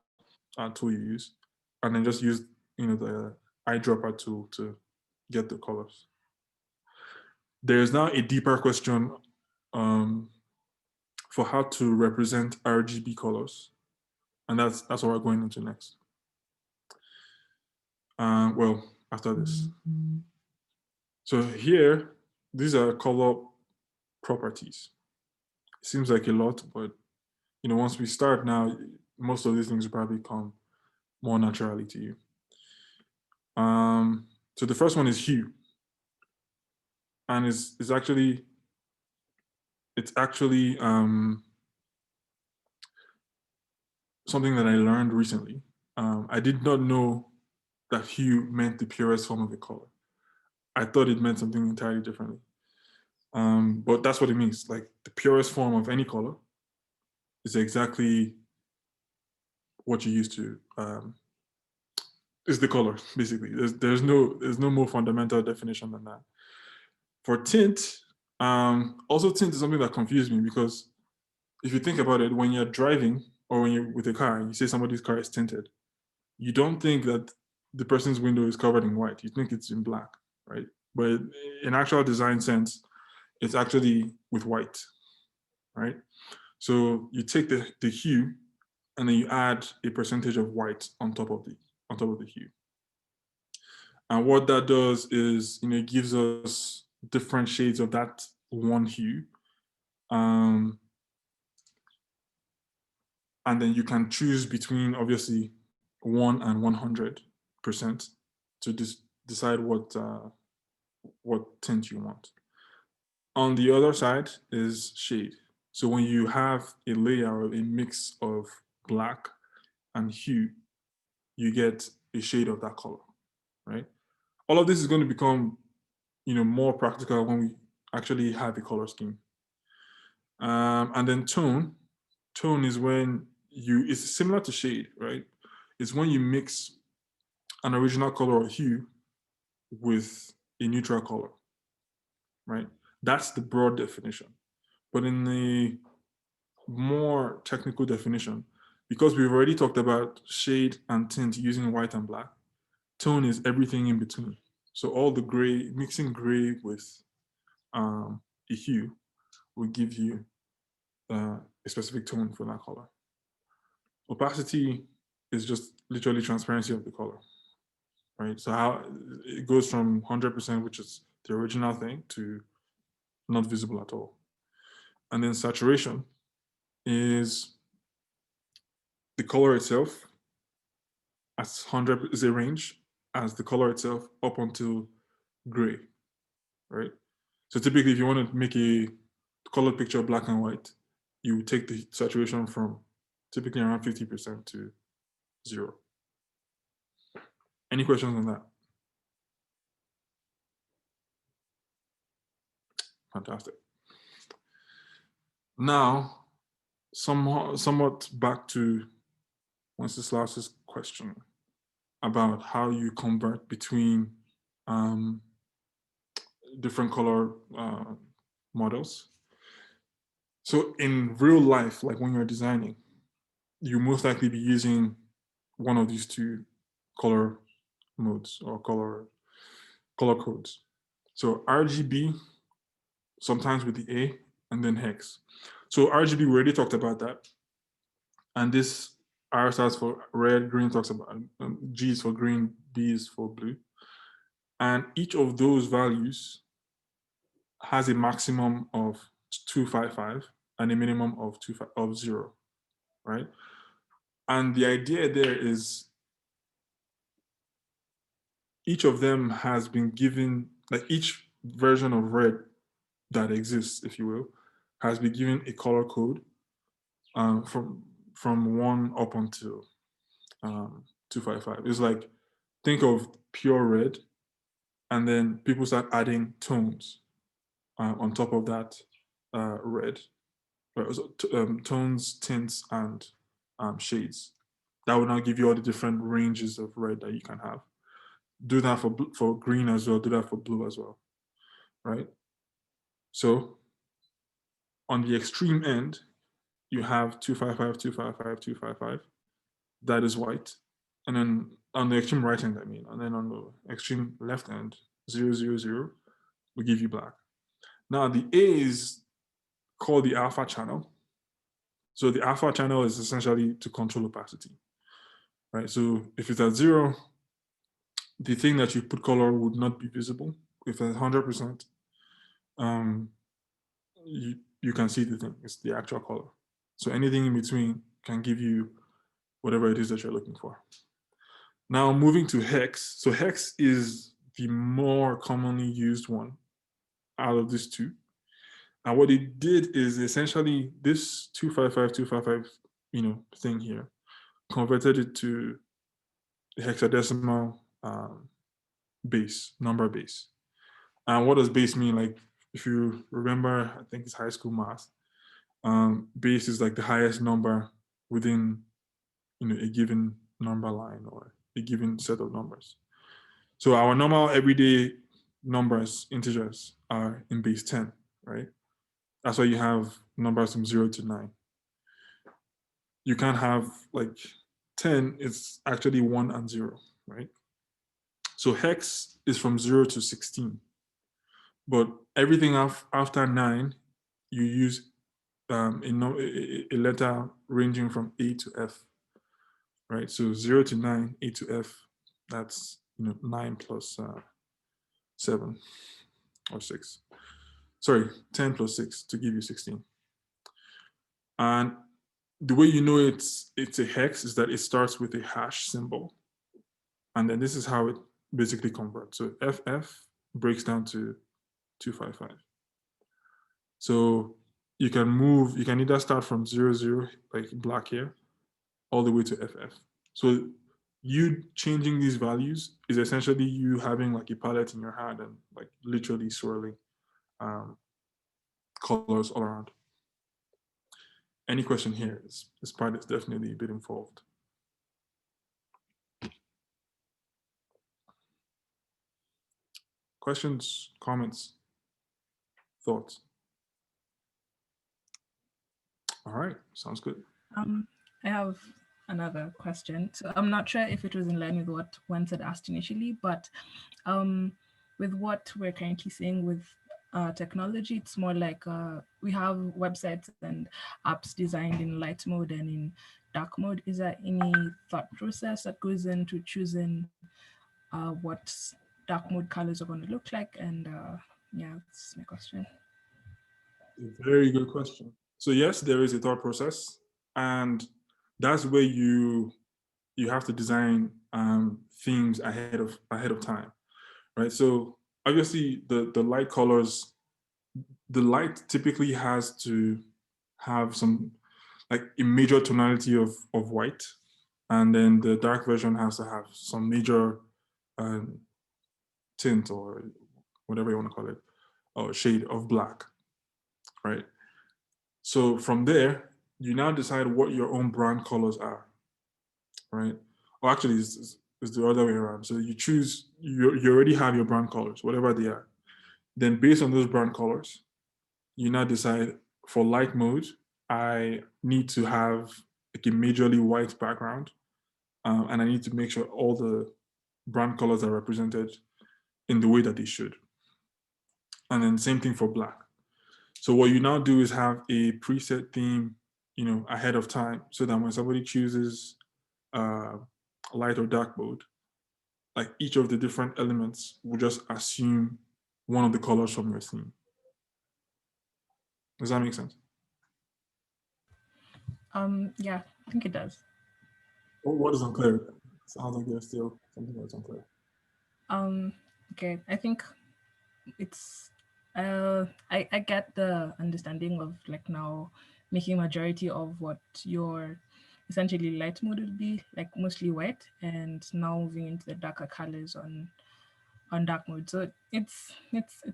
tool you use, and then just use, the eyedropper tool to get the colors. There is now a deeper question for how to represent RGB colors, and that's what we're going into next. Well, after this. So here, these are color properties. It seems like a lot, but once we start now, most of these things will probably come more naturally to you. So the first one is hue, and it's actually something that I learned recently. I did not know that hue meant the purest form of a color. I thought it meant something entirely differently. But that's what it means. Like the purest form of any color is exactly what you use to is the color, basically. There's no more fundamental definition than that. For tint, also tint is something that confused me because if you think about it, when you're driving or when you're with a car, you say somebody's car is tinted, you don't think that the person's window is covered in white. You think it's in black, right? But in actual design sense, it's actually with white, right? So you take the hue and then you add a percentage of white on top of the hue. And what that does is, it gives us different shades of that one hue. And then you can choose between obviously 1 and 100% to decide what tint you want. On the other side is shade. So when you have a layer or a mix of black and hue, you get a shade of that color, right? All of this is going to become, more practical when we actually have a color scheme. And then tone is when it's similar to shade, right? It's when you mix an original color or hue with a neutral color, right? That's the broad definition. But in the more technical definition, because we've already talked about shade and tint using white and black, tone is everything in between. So all the gray, mixing gray with a hue will give you a specific tone for that color. Opacity is just literally transparency of the color, right? So how it goes from 100%, which is the original thing, to not visible at all. And then saturation is the color itself as 100 is a range as the color itself up until gray, right? So typically if you want to make a color picture black and white, you take the saturation from typically around 50% to 0. Any questions on that? Fantastic. Now, somewhat back to Wenceslas's question about how you convert between different color models. So in real life, like when you're designing, you most likely be using one of these two color modes or color codes. So RGB, sometimes with the A, and then hex. So RGB, we already talked about that. And this R stands for red, green talks about, G is for green, B is for blue. And each of those values has a maximum of 255 and a minimum of 0, right? And the idea there is each of them has been given, like each version of red that exists, if you will, has been given a color code from 1 up until 255. It's like, think of pure red, and then people start adding tones on top of that red. Tones, tints, and shades. That will now give you all the different ranges of red that you can have. Do that for green as well, do that for blue as well, right? So on the extreme end, you have 255, 255, 255. That is white. And then on the extreme right end, I mean, and then on the extreme left end, 000, will give you black. Now the A is called the alpha channel. So the alpha channel is essentially to control opacity, right? So if it's at 0, the thing that you put color would not be visible. If it's 100%, you can see the thing. It's the actual color. So anything in between can give you whatever it is that you're looking for. Now moving to hex. So hex is the more commonly used one out of these two. And what it did is essentially this 255, thing here, converted it to a hexadecimal base, number base. And what does base mean? Like, if you remember, I think it's high school math, base is like the highest number within, a given number line or a given set of numbers. So our normal everyday numbers, integers, are in base 10, right? That's why you have numbers from 0 to 9. You can't have like 10, it's actually 1 and 0, right? So hex is from 0 to 16. But everything after 9, you use a letter ranging from A to F, right? So 0 to 9, A to F, that's 9 plus 7 or 6. Sorry, 10 plus 6 to give you 16. And the way you know it's a hex is that it starts with a hash symbol. And then this is how it basically converts. So FF breaks down to 255. So you can either start from 00, like black here, all the way to FF. So you changing these values is essentially you having like a palette in your hand and like literally swirling colors all around. Any question here? This part is definitely a bit involved. Questions, comments, thoughts? All right, sounds good. I have another question. So I'm not sure if it was in line with what Wen had asked initially, but with what we're currently seeing with technology, it's more like we have websites and apps designed in light mode and in dark mode. Is there any thought process that goes into choosing what dark mode colors are going to look like? And yeah, that's my question. A very good question. So yes, there is a thought process, and that's where you have to design themes ahead of time, right? So obviously the light colors, the light typically has to have some like a major tonality of white, and then the dark version has to have some major tint or whatever you want to call it, or shade of black, right? So from there, you now decide what your own brand colors are, right? Or actually, it's the other way around. So you choose, you already have your brand colors, whatever they are. Then based on those brand colors, you now decide for light mode, I need to have like a majorly white background. And I need to make sure all the brand colors are represented in the way that they should. And then same thing for black. So what you now do is have a preset theme, ahead of time, so that when somebody chooses light or dark mode, like each of the different elements will just assume one of the colors from your theme. Does that make sense? Yeah, I think it does. What is unclear? Sounds like there's still something that's unclear. Okay, I think it's I get the understanding of like now making majority of what your essentially light mode would be, like mostly white, and now moving into the darker colors on dark mode. So it's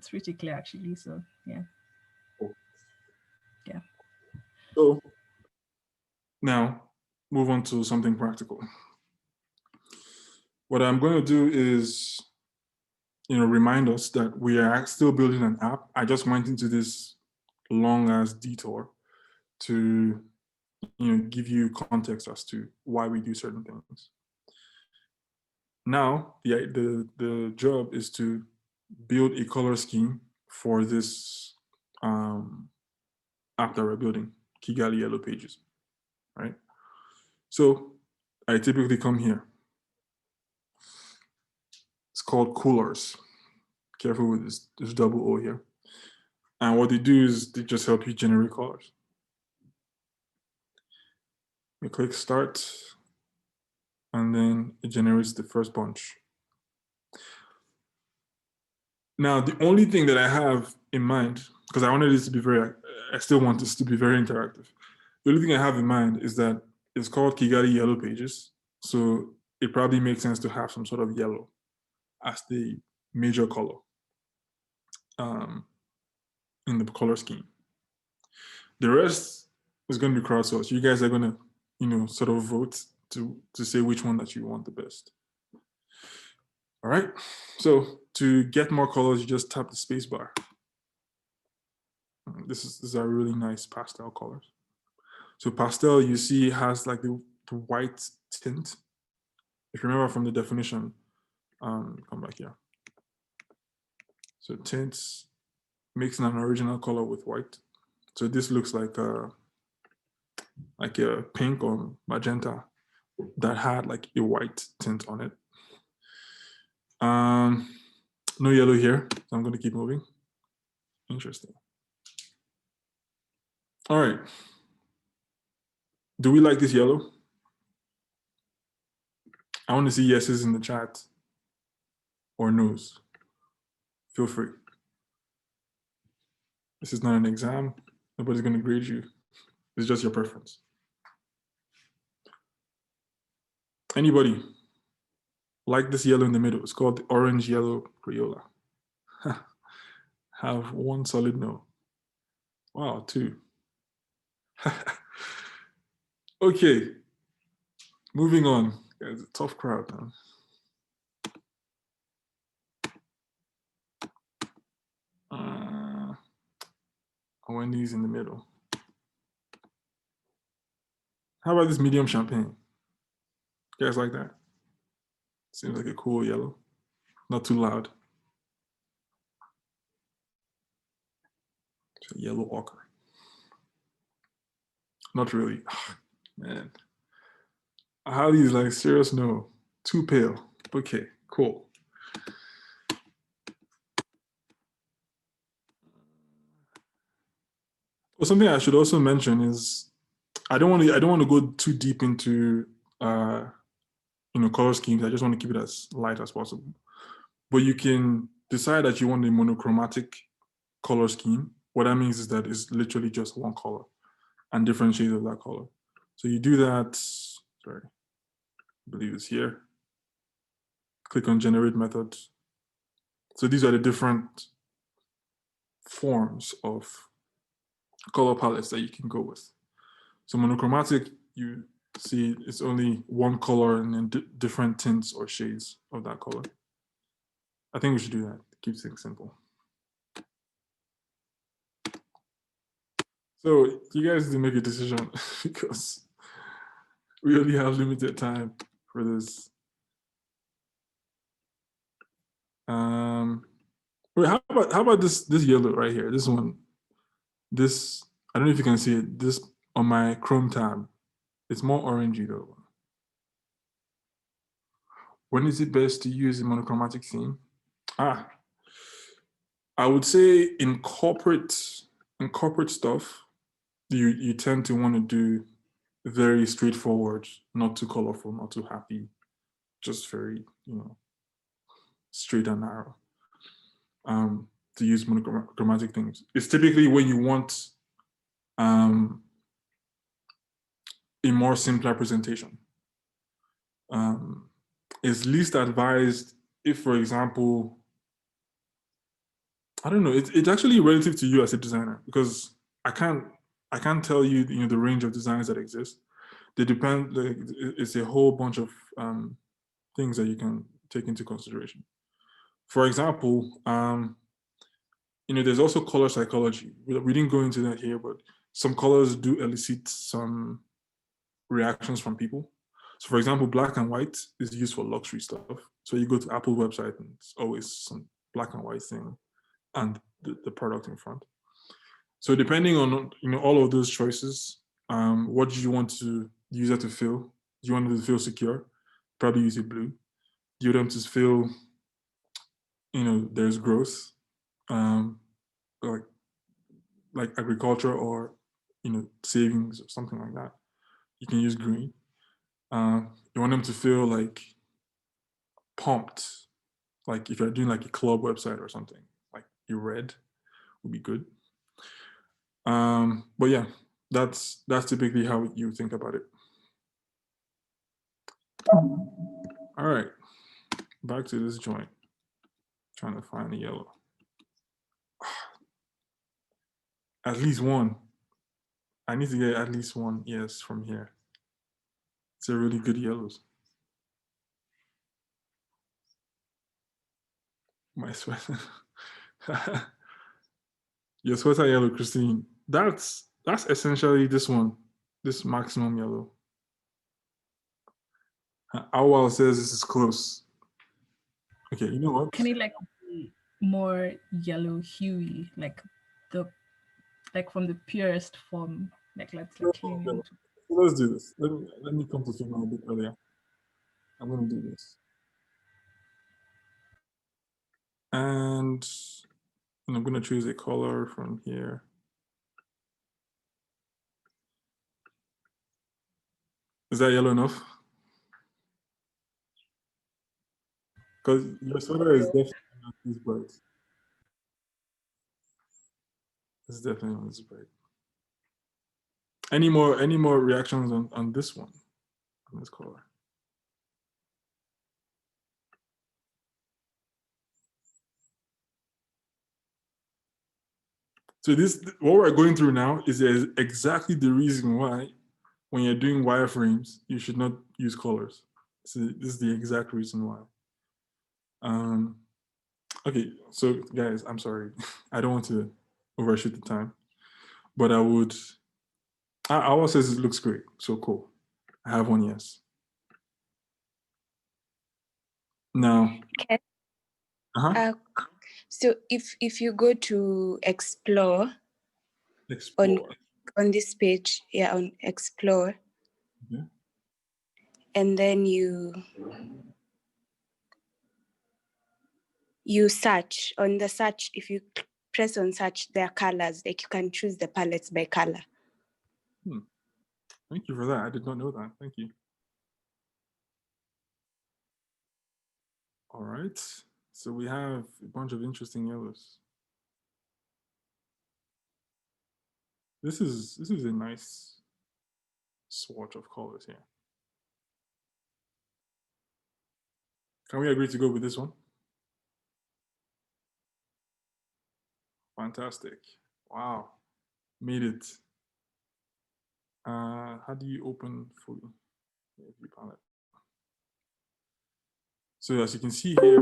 pretty clear actually. So yeah. Cool. Yeah. So now move on to something practical. What I'm going to do is, remind us that we are still building an app. I just went into this long ass detour to, give you context as to why we do certain things. Now, the job is to build a color scheme for this app that we're building, Kigali Yellow Pages, right? So I typically come here. It's called Coolers. Careful with this double O here. And what they do is they just help you generate colors. You click start, and then it generates the first bunch. Now, the only thing that I have in mind, because I still want this to be very interactive. The only thing I have in mind is that it's called Kigali Yellow Pages. So it probably makes sense to have some sort of yellow as the major color in the color scheme. The rest is going to be crowdsourced. You guys are going to, sort of vote to say which one that you want the best. All right. So to get more colors, you just tap the space bar. These are really nice pastel colors. So pastel, you see, has like the white tint. If you remember from the definition, come back here. So tints mixing an original color with white. So this looks like a pink or magenta that had like a white tint on it. No yellow here, so I'm going to keep moving. Interesting. All right. Do we like this yellow? I want to see yeses in the chat or no's. Feel free. This is not an exam. Nobody's going to grade you. It's just your preference. Anybody like this yellow in the middle? It's called the orange yellow Crayola. Have one solid no. Wow, two. Okay, moving on. It's a tough crowd, man. Wendy's in the middle. How about this medium champagne? You guys like that? Seems like a cool yellow. Not too loud. It's a yellow ochre. Not really. Man. Holly's like, serious no. Too pale. Okay, cool. Well, something I should also mention is I don't want to go too deep into color schemes. I just want to keep it as light as possible. But you can decide that you want a monochromatic color scheme. What that means is that it's literally just one color and different shades of that color. So you do that, sorry, I believe it's here. click on generate method. So these are the different forms of color palettes that you can go with. So monochromatic, you see it's only one color and then different tints or shades of that color. I think we should do that. Keep things simple. So you guys need to make a decision because we only have limited time for this. Wait, how about this yellow right here? This one, this, I don't know if you can see it. This on my Chrome tab, it's more orangey though. When is it best to use a monochromatic theme? I would say in corporate stuff, you tend to want to do very straightforward, not too colorful, not too happy, just very, straight and narrow. To use monochromatic things. It's typically when you want a more simpler presentation. It's least advised if, for example, I don't know, it's actually relative to you as a designer, because I can't tell you, the range of designs that exist. They depend, it's a whole bunch of things that you can take into consideration. For example, there's also color psychology. We didn't go into that here, but some colors do elicit some reactions from people. So for example, black and white is used for luxury stuff. So you go to Apple website and it's always some black and white thing and the product in front. So depending on all of those choices, what do you want the user to feel? Do you want them to feel secure? Probably use a blue. Do you want them to feel, there's growth, like agriculture or savings or something like that? You can use green. You want them to feel like pumped, like if you're doing like a club website or something, like your red would be good. But yeah, that's typically how you think about it. All right, back to this joint. Trying to find the yellow. At least one. I need to get at least one, yes, from here. It's a really good yellows. My sweater. Your sweater yellow, Christine. That's essentially this one, this maximum yellow. Owl says this is close. Okay, you know what? Can it like be more yellow huey, like from the purest form? Like let's clean it. Let's do this. Let me come to Figma a bit earlier. I'm gonna do this. And I'm gonna choose a color from here. Is that yellow enough? Because your sweater is definitely not this bright. It's definitely not this bright. Any more reactions on this one, on this color? So what we're going through now is exactly the reason why when you're doing wireframes, you should not use colors. So this is the exact reason why. Okay, so guys, I'm sorry. I don't want to overshoot the time, but I would, Awa says it looks great, so cool. I have one yes. Now, okay. So if you go to explore. On this page, yeah, on explore, okay. And then you search. On the search, if you press on search, there are colors, like you can choose the palettes by color. Thank you for that. I did not know that. Thank you. All right, so we have a bunch of interesting yellows. This is a nice swatch of colors here. Can we agree to go with this one? Fantastic. Wow. Made it. How do you open fully? View palette. So as you can see here,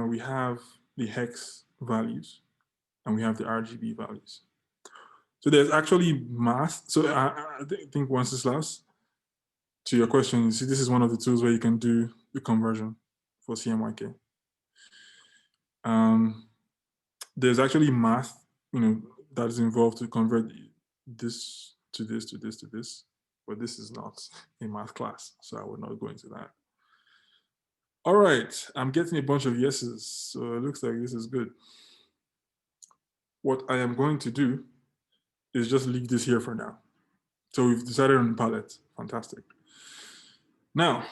we have the hex values and we have the RGB values. So there's actually math. So I think once this last, to your question, you see this is one of the tools where you can do the conversion for CMYK. There's actually math, that is involved to convert this to this to this to this, but this is not a math class, so I will not go into that. All right, I'm getting a bunch of yeses, so it looks like this is good. What I am going to do is just leave this here for now. So we've decided on palette, fantastic. Now,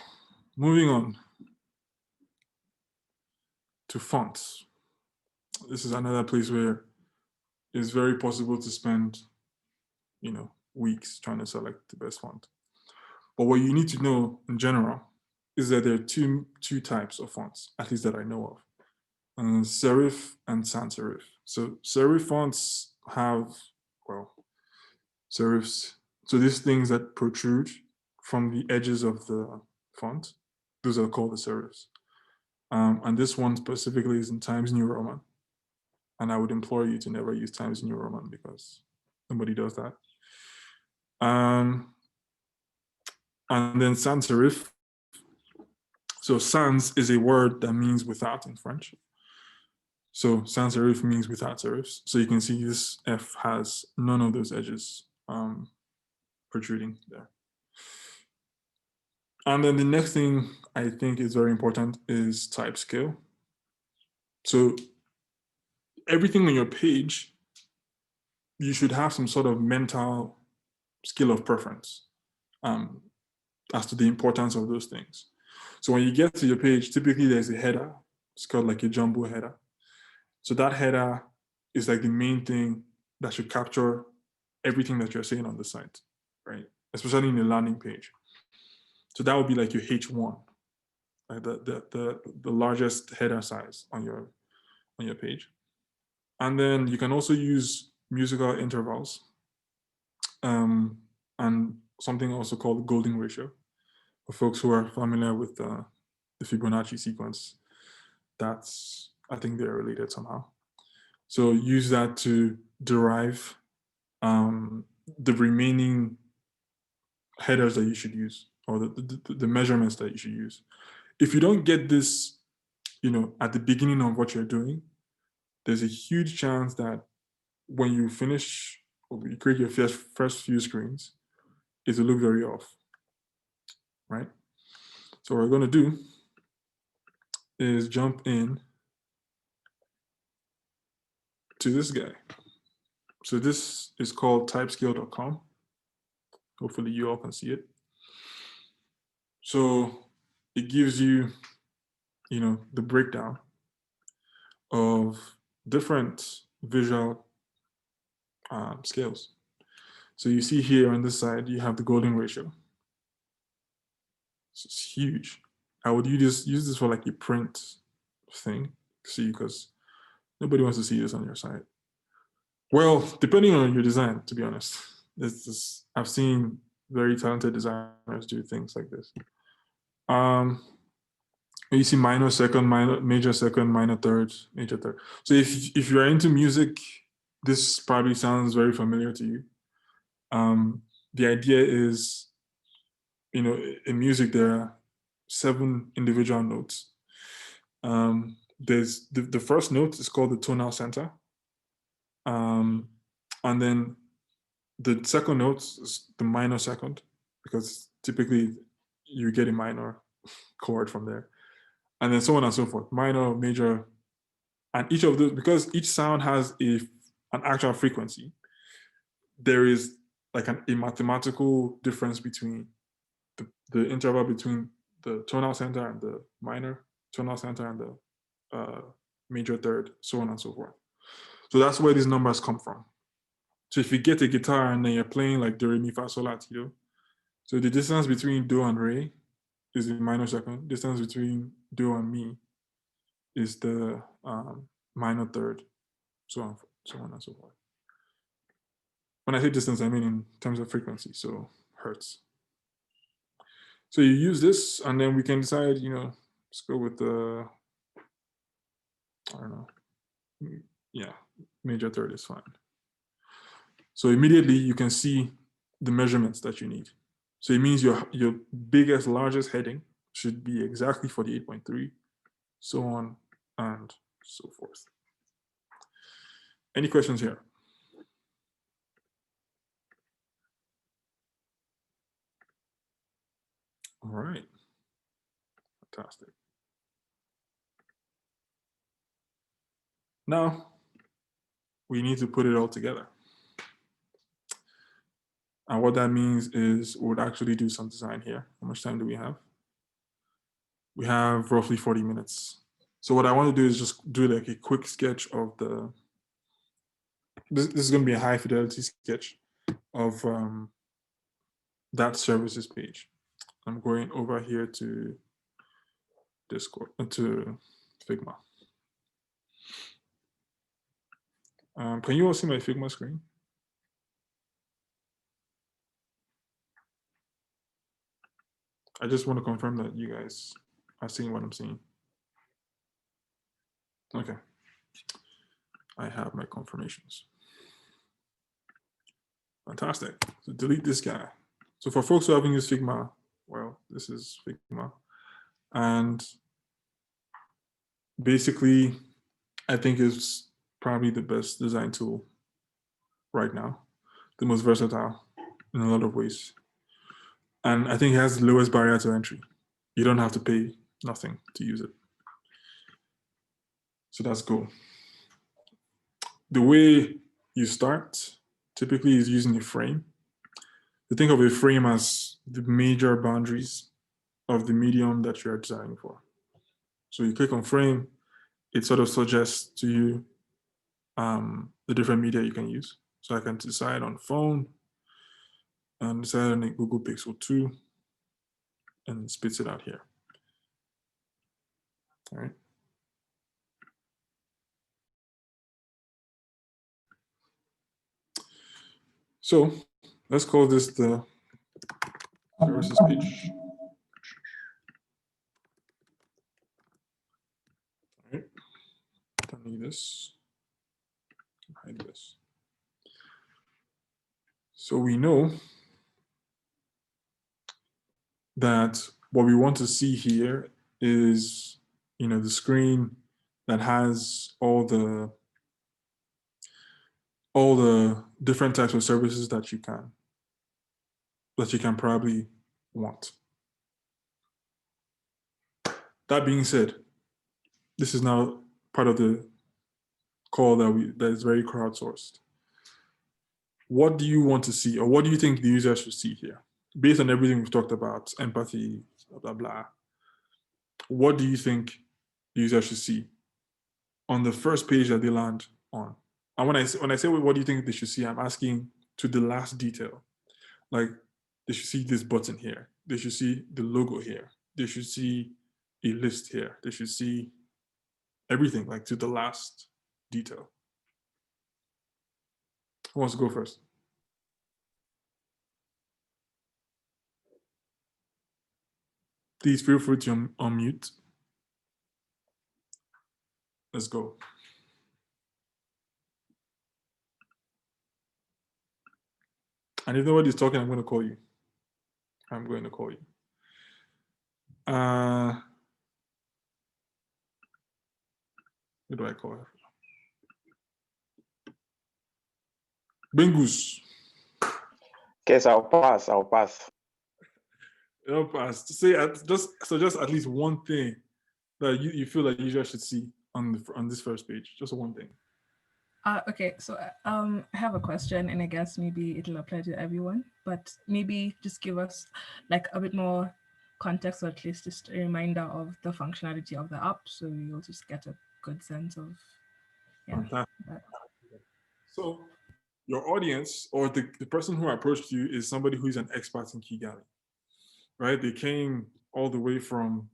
moving on to fonts. This is another place where it's very possible to spend, weeks trying to select the best font. But what you need to know in general is that there are two types of fonts, at least that I know of, serif and sans serif. So serif fonts have, serifs. So these things that protrude from the edges of the font, those are called the serifs. And this one specifically is in Times New Roman. And I would implore you to never use Times New Roman because nobody does that. And then sans serif. So sans is a word that means without in French. So sans serif means without serifs. So you can see this F has none of those edges protruding there. And then the next thing I think is very important is type scale. So everything on your page, you should have some sort of mental scale of preference as to the importance of those things. So when you get to your page, typically there's a header. It's called like a jumbo header. So that header is like the main thing that should capture everything that you're saying on the site, right? Especially in the landing page. So that would be like your H1, like the largest header size on your page. And then you can also use musical intervals and something also called golden ratio. For folks who are familiar with the Fibonacci sequence, I think they're related somehow. So use that to derive the remaining headers that you should use, or the measurements that you should use. If you don't get this, at the beginning of what you're doing, there's a huge chance that when you finish or you create your first few screens, it will look very off, right? So what we're going to do is jump in to this guy. So this is called typescale.com. Hopefully you all can see it. So it gives you, the breakdown of different visual scales. So you see here on this side, you have the golden ratio. So it's huge. I would use this for like a print thing, see, because nobody wants to see this on your site. Well, depending on your design, to be honest. I've seen very talented designers do things like this. You see minor second, major second, minor third, major third. So if you're into music, this probably sounds very familiar to you. The idea is, in music, there are 7 individual notes. There's the first note is called the tonal center. And then the second note is the minor second, because typically you get a minor chord from there. And then so on and so forth, minor, major, and each of those, because each sound has an actual frequency, there is like a mathematical difference between the interval between the tonal center and the minor tonal center and the major third, so on and so forth. So that's where these numbers come from. So if you get a guitar and then you're playing like do, re, mi, fa, sol, la, ti, do, so the distance between do and re is the minor second. Distance between do and me is the minor third, so on and so forth. When I say distance, I mean in terms of frequency, so hertz. So you use this, and then we can decide, let's go with the, I don't know, yeah, major third is fine. So immediately you can see the measurements that you need. So it means your biggest, largest heading should be exactly 48.3, so on and so forth. Any questions here? All right, fantastic. Now we need to put it all together. And what that means is we would actually do some design here. How much time do we have? We have roughly 40 minutes. So what I want to do is just do like a quick sketch of this is going to be a high fidelity sketch of that services page. I'm going over here to Discord, to Figma. Can you all see my Figma screen? I just want to confirm that you guys are seeing what I'm seeing. Okay. I have my confirmations. Fantastic. So delete this guy. So for folks who haven't used Figma, well, this is Figma. And basically, I think it's probably the best design tool right now, the most versatile in a lot of ways. And I think it has the lowest barrier to entry. You don't have to pay nothing to use it. So that's cool. The way you start typically is using a frame. You think of a frame as the major boundaries of the medium that you're designing for. So you click on frame, it sort of suggests to you the different media you can use. So I can decide on phone and decide on a Google Pixel 2 and spits it out here. All right. So let's call this the services page. All right. Don't need this. Hide this. So we know that what we want to see here is, the screen that has all the different types of services that you can probably want. That being said, this is now part of the call that is very crowdsourced. What do you want to see, or what do you think the user should see here? Based on everything we've talked about, empathy, blah, blah, blah. What do you think the user should see on the first page that they land on? And when I say what do you think they should see, I'm asking to the last detail. Like, they should see this button here. They should see the logo here. They should see a list here. They should see everything, like to the last detail. Who wants to go first? Please feel free to unmute. Let's go. And if nobody's talking, I'm going to call you. I'm going to call you. Who do I call her? Bengus. Yes, I'll pass. I'll pass. Say just at least one thing that you feel that users should see on this first page. Just one thing. Okay, so I have a question, and I guess maybe it'll apply to everyone, but maybe just give us like a bit more context, or at least just a reminder of the functionality of the app, so you'll just get a good sense of, yeah. So your audience, or the person who approached you, is somebody who's an expert in Kigali, right? They came all the way from,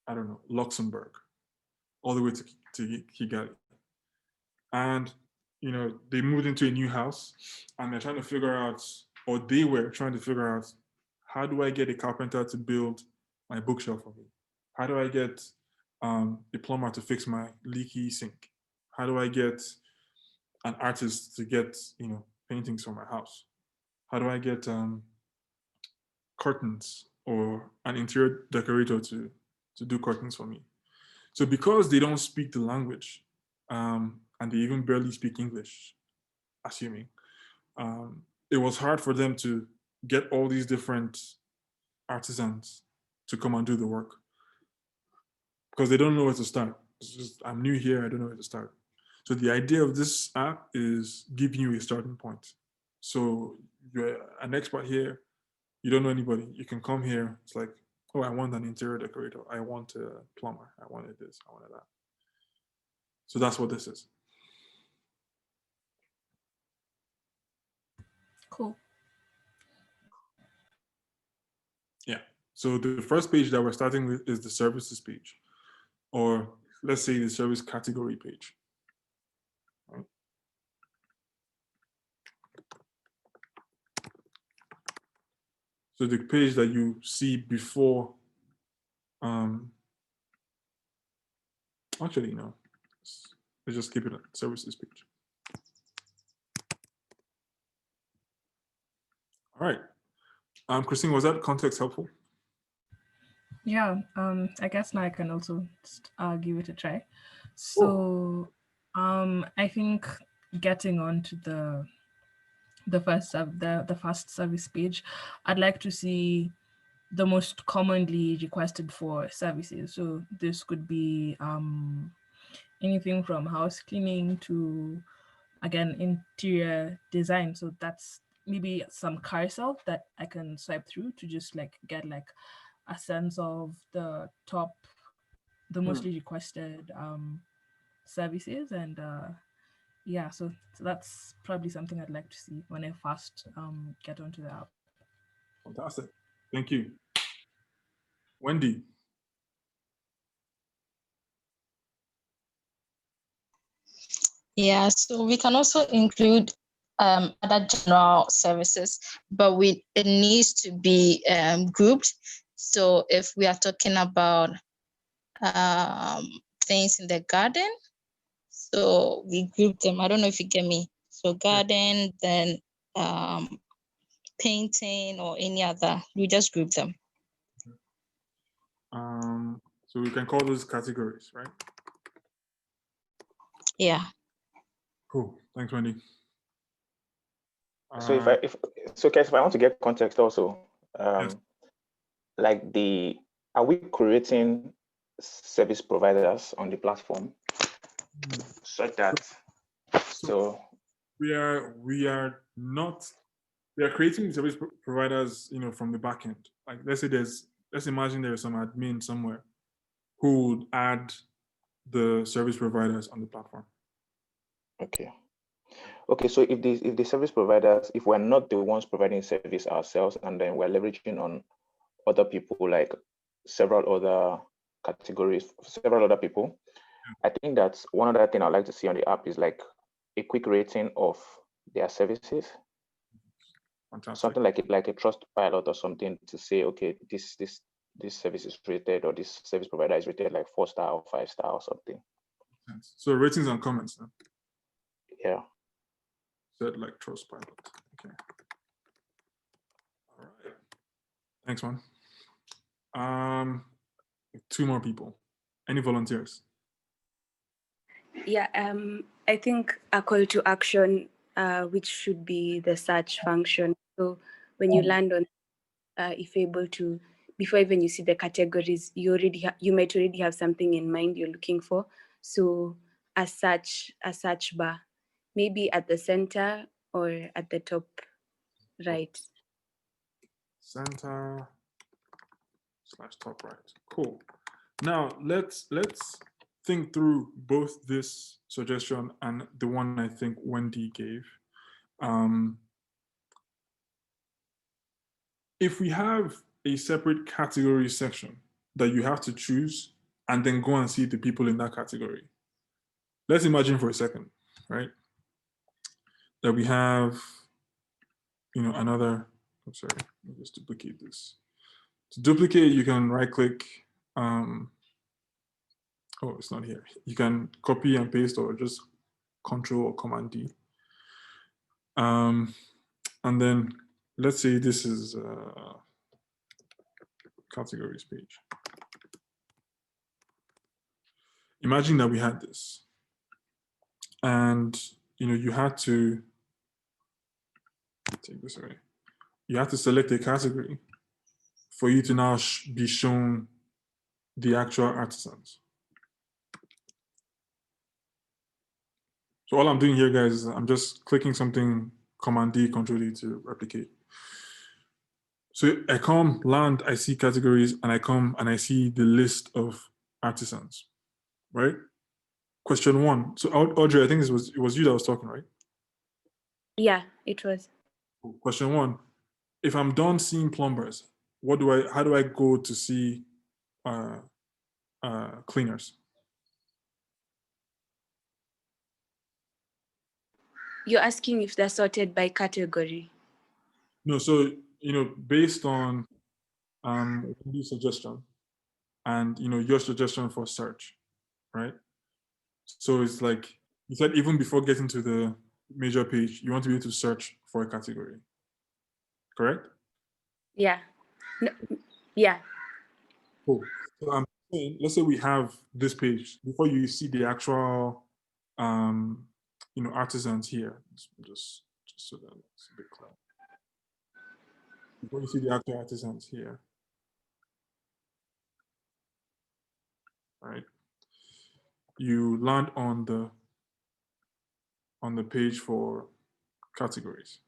I don't know, Luxembourg, all the way to Kigali. And, you know, they moved into a new house and they're trying to figure out, or they were trying to figure out, how do I get a carpenter to build my bookshelf for me? How do I get a plumber to fix my leaky sink? How do I get an artist to get, you know, paintings for my house? How do I get curtains or an interior decorator to do curtains for me? So because they don't speak the language, and they even barely speak English, assuming, it was hard for them to get all these different artisans to come and do the work because they don't know where to start. It's just, I'm new here, I don't know where to start. So the idea of this app is giving you a starting point. So you're an expert here, you don't know anybody, you can come here, it's like, oh, I want an interior decorator, I want a plumber, I wanted this, I wanted that. So that's what this is. Cool. Yeah. So the first page that we're starting with is the services page, or let's say the service category page. Right? So the page that you see before, actually, no, let's just keep it at services page. All right. Christine, was that context helpful? Yeah, I guess now I can also give it a try. So I think getting onto the first service page, I'd like to see the most commonly requested for services. So this could be anything from house cleaning to, again, interior design. So that's maybe some carousel that I can swipe through to just like get like a sense of the mostly requested services. And yeah, so that's probably something I'd like to see when I first get onto the app. Fantastic. Thank you. Wendy. Yeah, so we can also include other general services, but it needs to be grouped. So if we are talking about things in the garden, so we group them. I don't know if you get me. So garden, then painting or any other, we just group them. So we can call those categories, right? Yeah. Cool. Thanks, Wendy. So if I want to get context also, yes. like are we creating service providers on the platform such that we are creating service providers, you know, from the back end. Like let's imagine there's some admin somewhere who would add the service providers on the platform. Okay, so if the service providers, if we're not the ones providing service ourselves, and then we're leveraging on other people, like several other categories, several other people, I think that's one other thing I'd like to see on the app is like a quick rating of their services. Fantastic. Something like a trust pilot or something to say, okay, this service is rated, or this service provider is rated like 4-star or 5-star or something. So ratings and comments. Huh? Yeah. Said like trust pilot. Okay. All right. Thanks, man. 2 more people. Any volunteers? Yeah, I think a call to action, which should be the search function. So when you land on, if you're able to, before even you see the categories, you might already have something in mind you're looking for. So a search bar, maybe at the center or at the top right. Center / top right. Cool. Now let's think through both this suggestion and the one I think Wendy gave. If we have a separate category section that you have to choose and then go and see the people in that category. Let's imagine for a second, right? That we have, another, I'm sorry, let me just duplicate this. To duplicate, you can right click, oh, it's not here. You can copy and paste or just Control or Command D. And then let's say this is categories page. Imagine that we had this, and you had to take this away. You have to select a category for you to now be shown the actual artisans. So all I'm doing here, guys, is I'm just clicking something, Command D, Control D to replicate. So I come, land, I see categories, and I come and I see the list of artisans, right? Question 1. So Audrey, I think it was you that was talking, right? Yeah, it was. Question 1. If I'm done seeing plumbers, how do I go to see cleaners? You're asking if they're sorted by category. No, so based on Wendy's suggestion and your suggestion for search, right? So it's like you said, even before getting to the major page, you want to be able to search for a category, correct? Yeah. No, yeah. Cool. So I'm saying, let's say we have this page before you see the actual, artisans here. Just so that it's a bit clear. Before you see the actual artisans here, right? You land on the page for categories,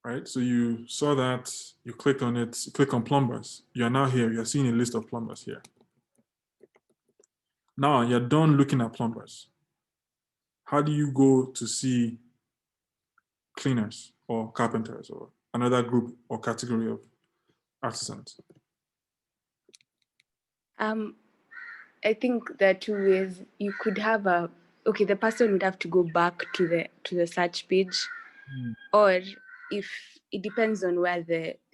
right? So you saw that, you clicked on it, you click on plumbers. You're now here, you're seeing a list of plumbers here. Now you're done looking at plumbers. How do you go to see cleaners or carpenters or another group or category of artisans? I think there are two ways. You could have the person would have to go back to the search page, or if it depends on where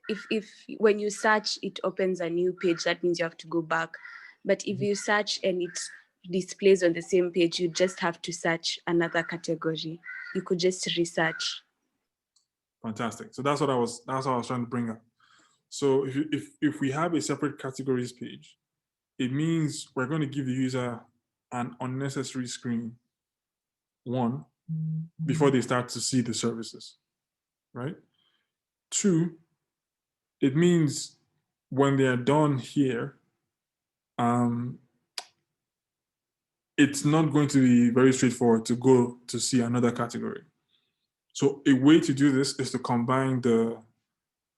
if when you search it opens a new page, that means you have to go back. But if you search and it displays on the same page, you just have to search another category. You could just research. Fantastic. So that's what I was trying to bring up. So if we have a separate categories page, it means we're going to give the user an unnecessary screen, one, before they start to see the services, right? Two, it means when they're done here, it's not going to be very straightforward to go to see another category. So a way to do this is to combine the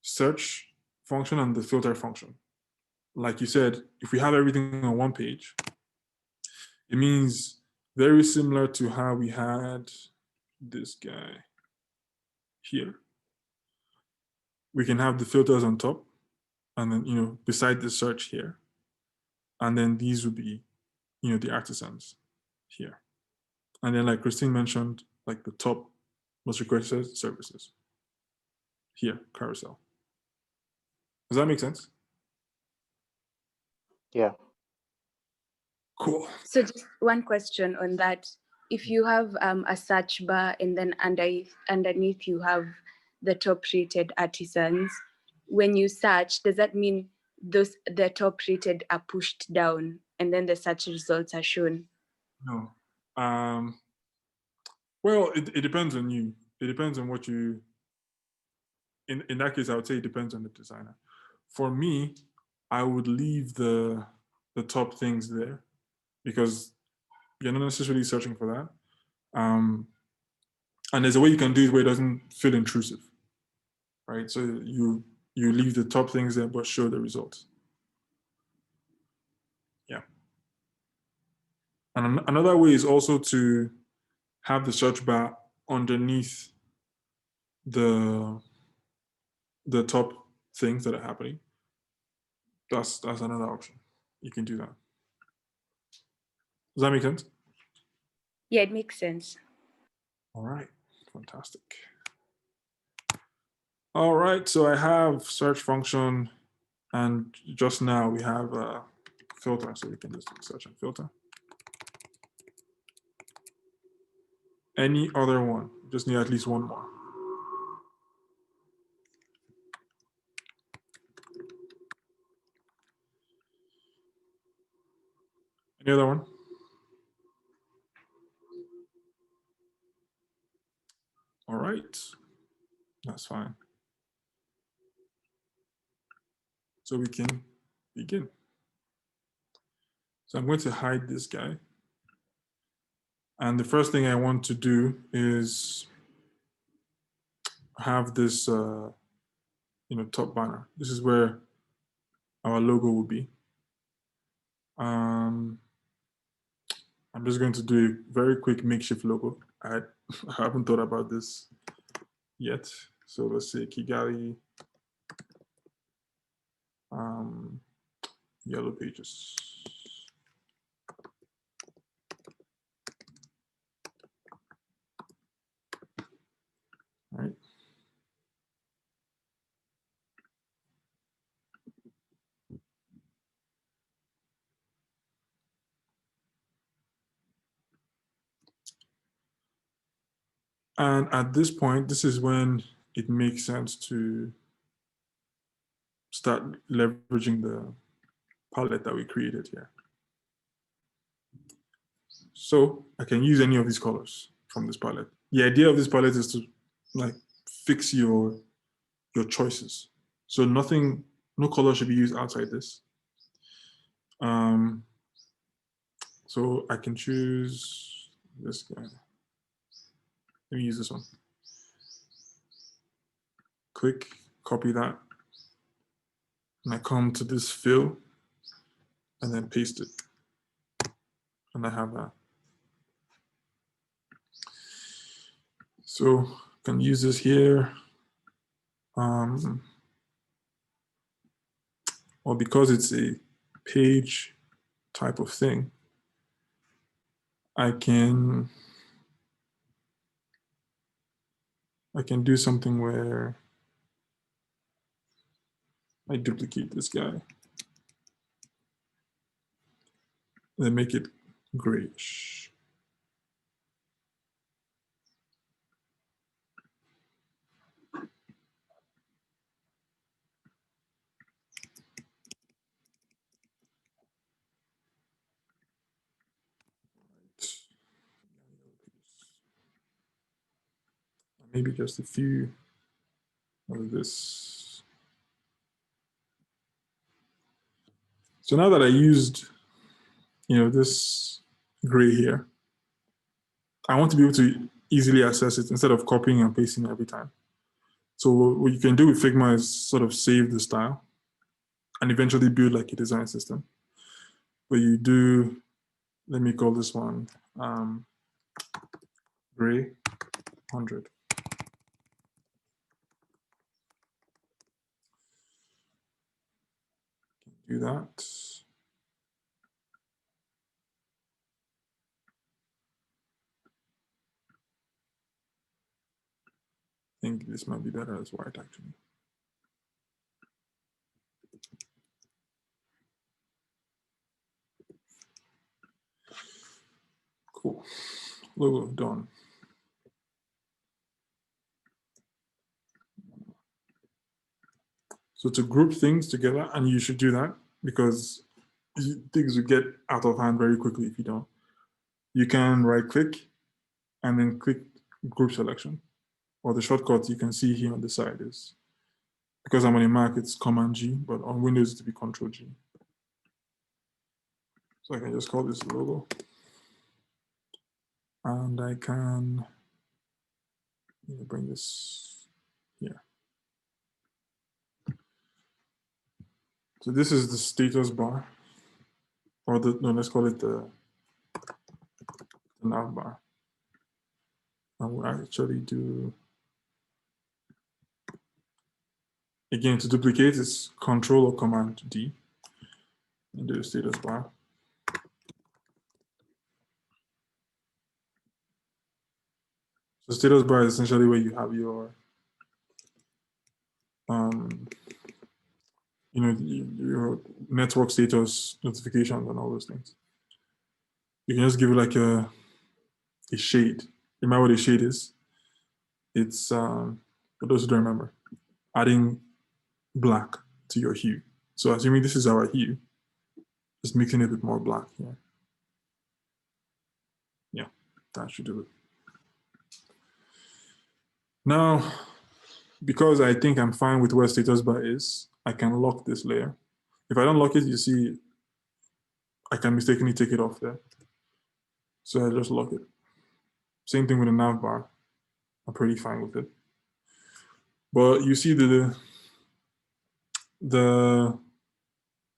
search function and the filter function. Like you said, if we have everything on one page, it means very similar to how we had this guy here. We can have the filters on top and then, beside the search here. And then these would be, the artisans here. And then like Christine mentioned, like the top most requested services here, carousel. Does that make sense? Yeah. Cool. So just one question on that. If you have a search bar and then underneath you have the top rated artisans, when you search, does that mean the top rated are pushed down and then the search results are shown? No. Well, it depends on you. It depends on what you, in that case, I would say it depends on the designer. For me, I would leave the top things there because you're not necessarily searching for that. And there's a way you can do it where it doesn't feel intrusive, right? So you leave the top things there, but show the results. Yeah. And another way is also to have the search bar underneath the the top things that are happening, that's another option. You can do that. Does that make sense? Yeah, it makes sense. All right, fantastic. All right, so I have search function, and just now we have a filter, so we can just search and filter. Any other one? Just need at least one more. Any other one? All right, that's fine. So we can begin. So I'm going to hide this guy. And the first thing I want to do is have this top banner. This is where our logo will be. I'm just going to do a very quick makeshift logo. I haven't thought about this yet. So let's say Kigali Yellow Pages. All right. And at this point, this is when it makes sense to start leveraging the palette that we created here. So I can use any of these colors from this palette. The idea of this palette is to like fix your choices. So no color should be used outside this. So I can choose this guy. Let me use this one. Click, copy that. And I come to this fill and then paste it. And I have that. So I can use this here. Or because it's a page type of thing, I can do something where I duplicate this guy and make it grayish. Maybe just a few of this. So now that I used, this gray here, I want to be able to easily access it instead of copying and pasting every time. So what you can do with Figma is sort of save the style and eventually build like a design system. But you do, let me call this one gray 100. Do that. I think this might be better as white actually. Cool. Logo done. So to group things together, and you should do that because things will get out of hand very quickly if you don't. You can right click and then click group selection, or the shortcut you can see here on the side is, because I'm on a Mac, it's Command G, but on Windows it's to be Control G. So I can just call this logo. And I can bring this here. So this is the status bar, or let's call it the nav bar. And we'll actually do Again, to duplicate is Control or Command D and do the status bar. So status bar is essentially where you have your, you know, your network status notifications and all those things. You can just give it like a shade. Remember what a shade is? It's, for those who don't remember, adding black to your hue. So assuming this is our hue, just mixing it with more black here. Yeah, that should do it. Now, because I think I'm fine with where status bar is, I can lock this layer. If I don't lock it, you see, I can mistakenly take it off there. So I just lock it. Same thing with the nav bar. I'm pretty fine with it. But you see the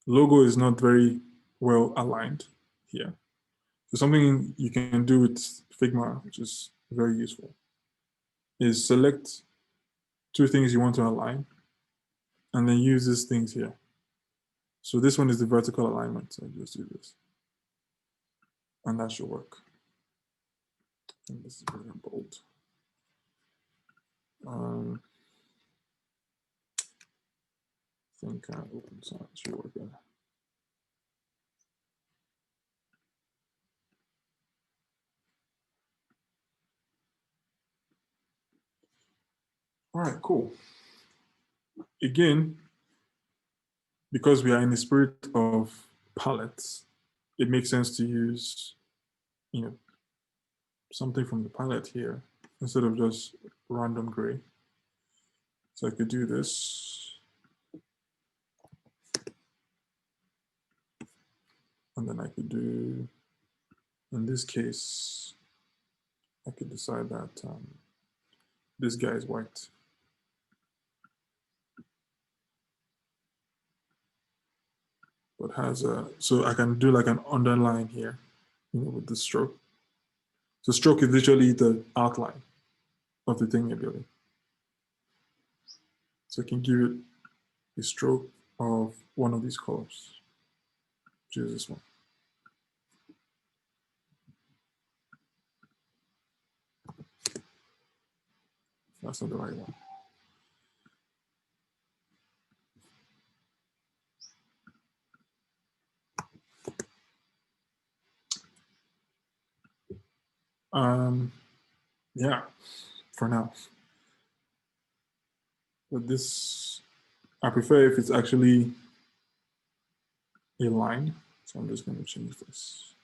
logo is not very well aligned here. So something you can do with Figma, which is very useful, is select two things you want to align and then use these things here. So this one is the vertical alignment. So just do this. And that should work. And this is very bold. I think open source should work better. All right, cool. Again, because we are in the spirit of palettes, it makes sense to use, you know, something from the palette here instead of just random gray. So I could do this. And then I could do, in this case, I could decide that this guy is white. But has a, so I can do like an underline here, you know, with the stroke. So stroke is literally the outline of the thing you're building. So I can give it a stroke of one of these colors, which is this one. That's not the right one. Yeah, for now. But this, I prefer if it's actually a line. So I'm just going to change this.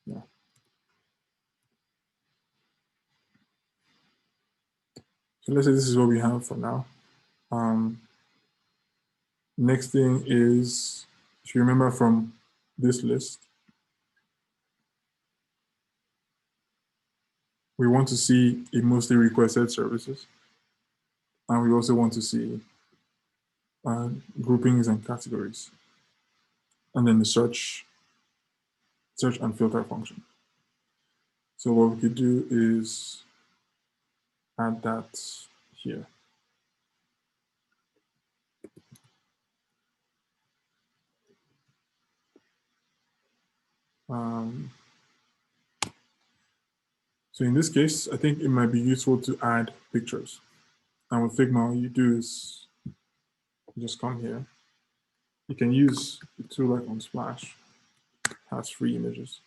Yeah. So let's say this is what we have for now. Next thing is, if you remember from this list, we want to see a mostly requested services. And we also want to see groupings and categories. And then the search and filter function. So what we could do is add that here. So in this case, I think it might be useful to add pictures. And with Figma, what you do is you just come here. You can use the tool like on Splash, it has free images.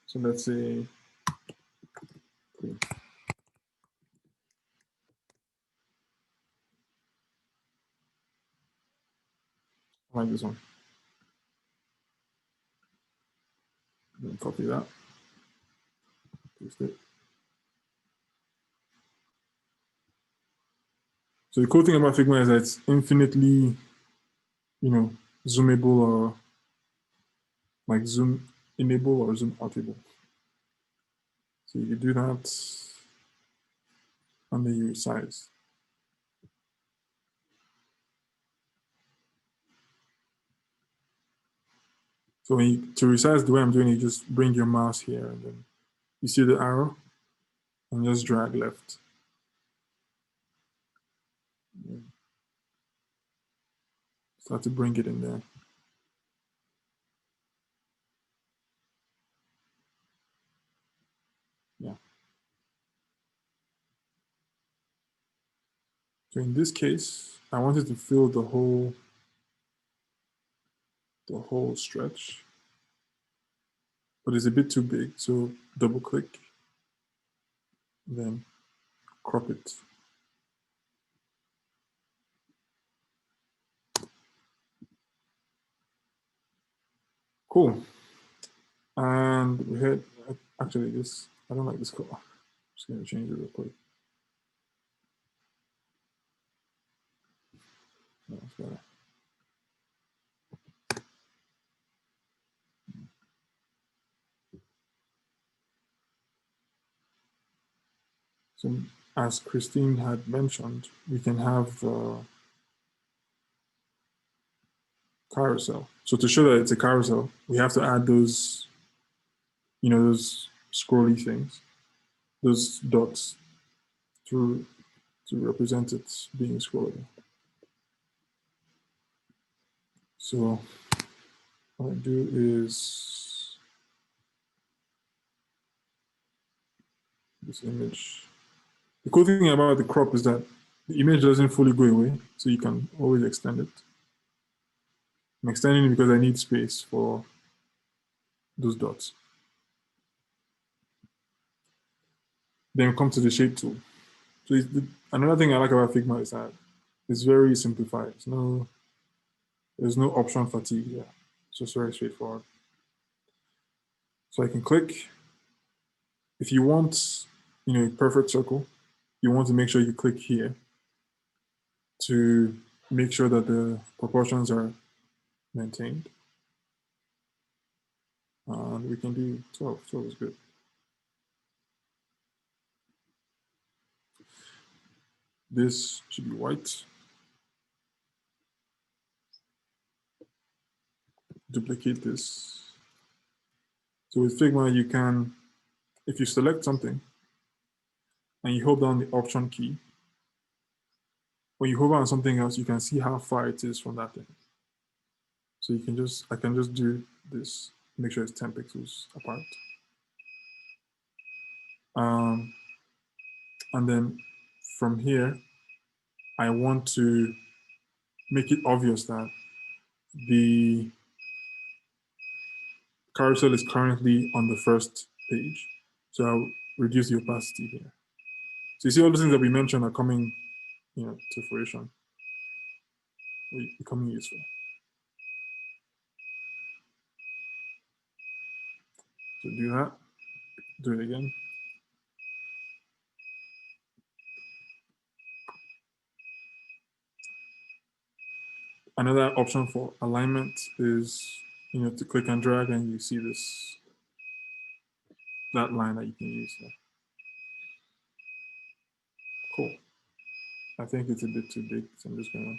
So let's say, I like this one. Then copy that, paste it. So the cool thing about Figma is that it's infinitely, you know, zoomable or like zoom enable or zoom outable. So you do that, and then you resize. So when you, to resize the way I'm doing it, you just bring your mouse here, and then you see the arrow, and just drag left. Start to bring it in there. Yeah. So in this case, I wanted to fill the whole stretch, but it's a bit too big. So double click, then crop it. Cool. And we had actually this, I don't like this color. I'm just gonna change it real quick. No, it's better. So as Christine had mentioned, we can have the carousel. So to show that it's a carousel, we have to add those, those scrolly things, those dots to represent it being scrollable. So what I do is this image. The cool thing about the crop is that the image doesn't fully go away, so you can always extend it. I'm extending it because I need space for those dots. Then come to the shape tool. So another thing I like about Figma is that it's very simplified. There's no option fatigue here. It's just very straightforward. So I can click. If you want, a perfect circle, you want to make sure you click here to make sure that the proportions are maintained. And we can do 12. 12 is good. This should be white. Duplicate this. So with Figma, you can, if you select something and you hold down the Option key, when you hover on something else, you can see how far it is from that thing. So you can I can just do this, make sure it's 10 pixels apart. And then from here, I want to make it obvious that the carousel is currently on the first page. So I'll reduce the opacity here. So you see all the things that we mentioned are coming, to fruition, becoming useful. So do that, do it again. Another option for alignment is, to click and drag and you see that line that you can use there. Cool. I think it's a bit too big, so I'm just gonna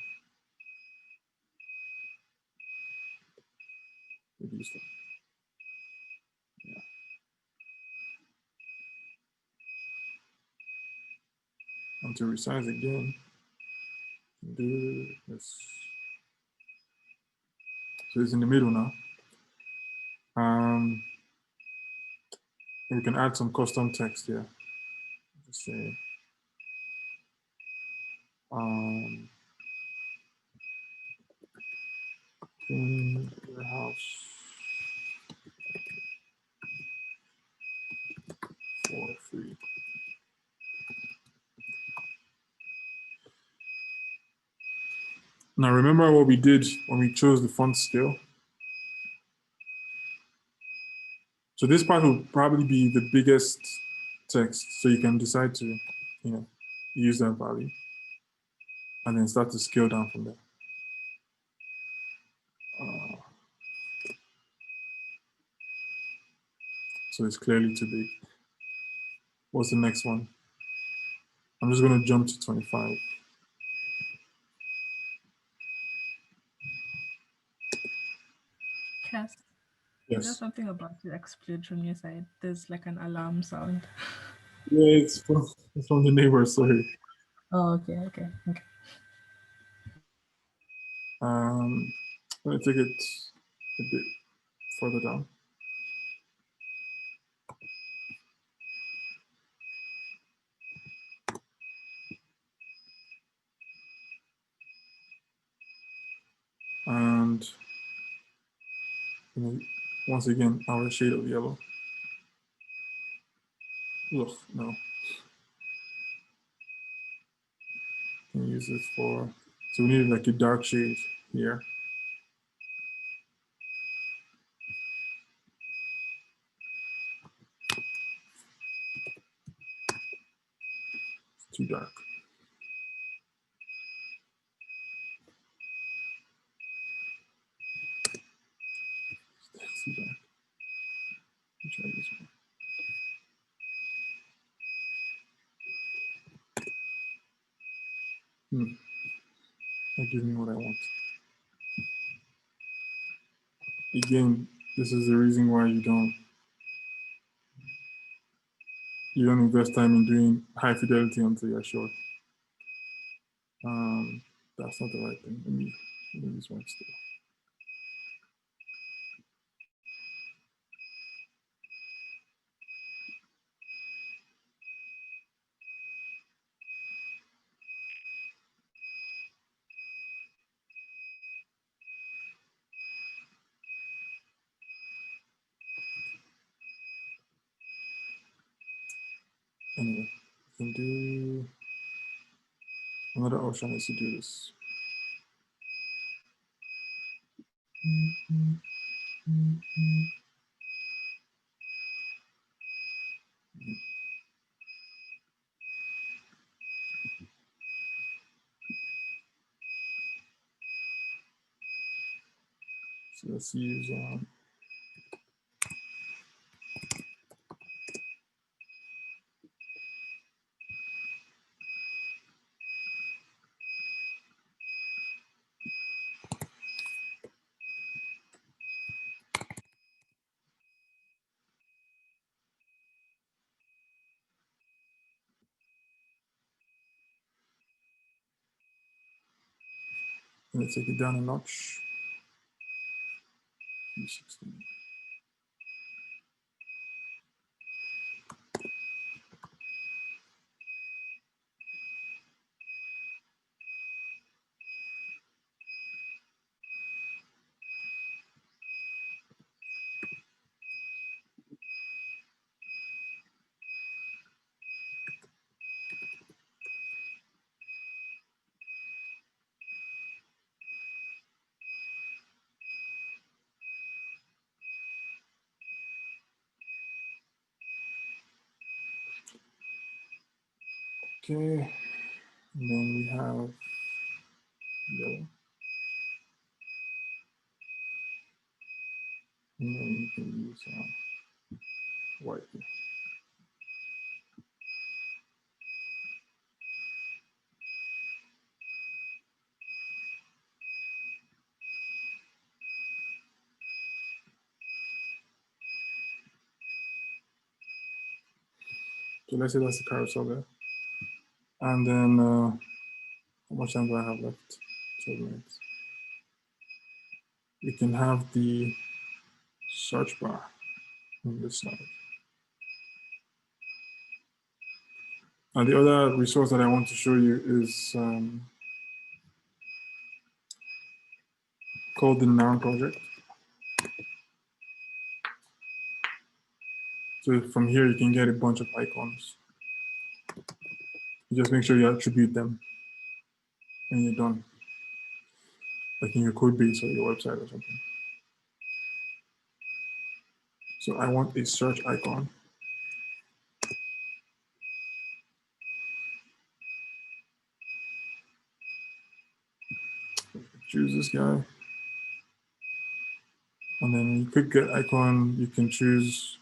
reduce that. Yeah. And to resize again, do this. So it's in the middle now. And we can add some custom text here. Just say, clean your house for free. Now remember what we did when we chose the font scale. So this part will probably be the biggest text. So you can decide to, use that value and then start to scale down from there. So it's clearly too big. What's the next one? I'm just going to jump to 25. Cass, is there Yes. something about to explode from your side? There's like an alarm sound. Yeah, it's from the neighbor, sorry. Oh, okay, okay, okay. I'm going to take it a bit further down. And once again, our shade of yellow. Ugh, no. Can use it for, so we need like a dark shade here. It's too dark. It's too dark. Let me try this one. That gives me what I want. Again, this is the reason why you don't invest time in doing high fidelity until you're sure. That's not the right thing. Let me use one still. Anyway, we can do another option is to do this. So let's use let's take it down a notch. 16. Okay, and then we have yellow. And then you can use white here. So let's say that's the carousel there. And then how much time do I have left? 12 minutes. We can have the search bar on this side. And the other resource that I want to show you is called the Noun project. So from here, you can get a bunch of icons. You just make sure you attribute them when you're done, like in your code base or your website or something. So I want a search icon. Choose this guy. And then when you click get icon, you can choose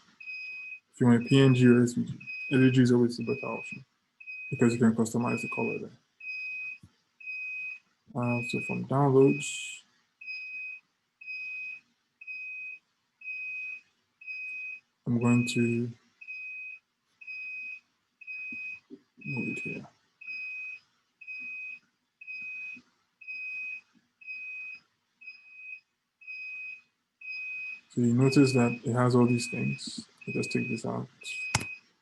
if you want a PNG or SVG. ALU is always the better option because you can customize the color there. So from downloads, I'm going to move it here. So you notice that it has all these things. I just take this out,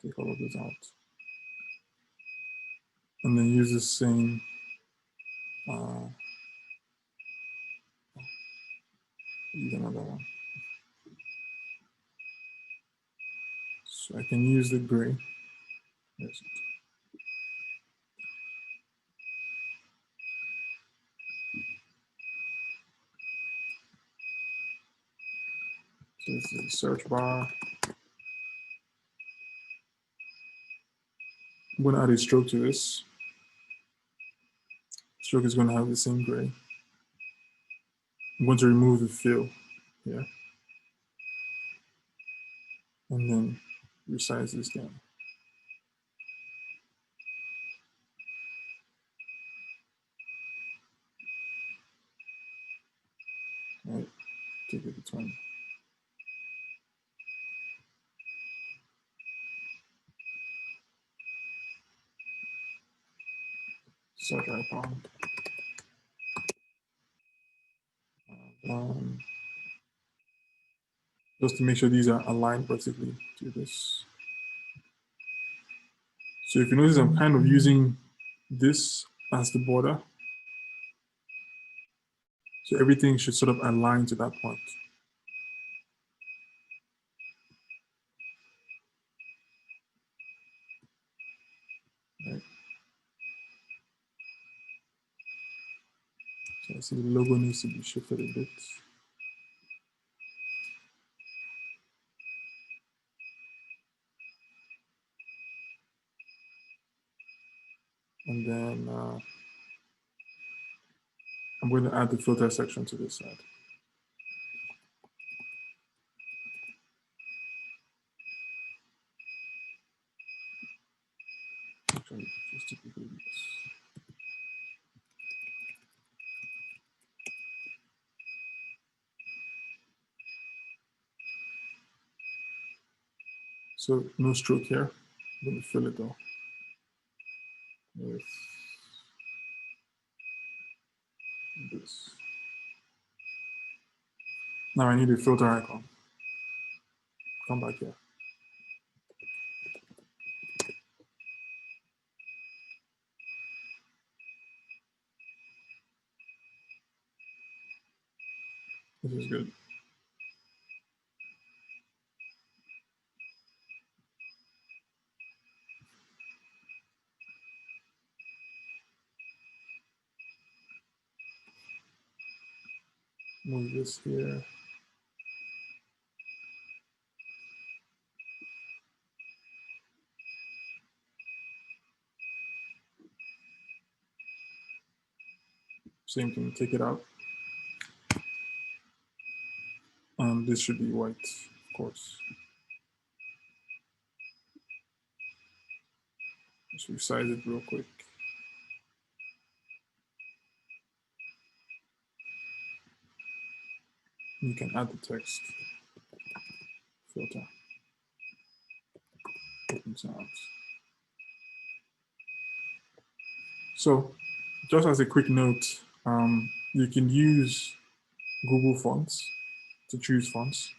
take all of this out, and then use the same use another one. So I can use the gray. There's it. So this is the search bar. I'm going to add a stroke to this. Stroke is going to have the same gray. I'm going to remove the fill here. And then resize this down. All right, take it to 20. Search icon. Just to make sure these are aligned vertically to this. So if you notice, I'm kind of using this as the border. So everything should sort of align to that point. Right. So I see the logo needs to be shifted a bit. And then I'm going to add the filter section to this side. Actually, just to be good. So no stroke here. I'm going to fill it though with this. Now I need a filter icon. Come back here. This is good. Move this here. Same thing, take it out. This should be white, of course. Just resize it real quick. You can add the text filter. Open sounds. So just as a quick note, you can use Google Fonts to choose fonts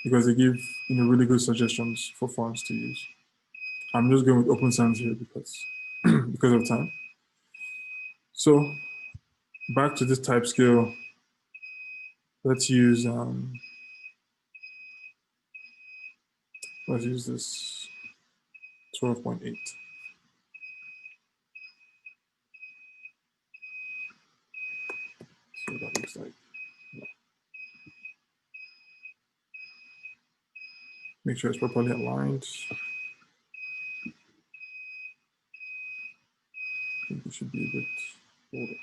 because they give really good suggestions for fonts to use. I'm just going with Open Sans here because because of time. So back to this type scale, let's use this 12.8. So that looks like. Make sure it's properly aligned. I think it should be a bit bolder.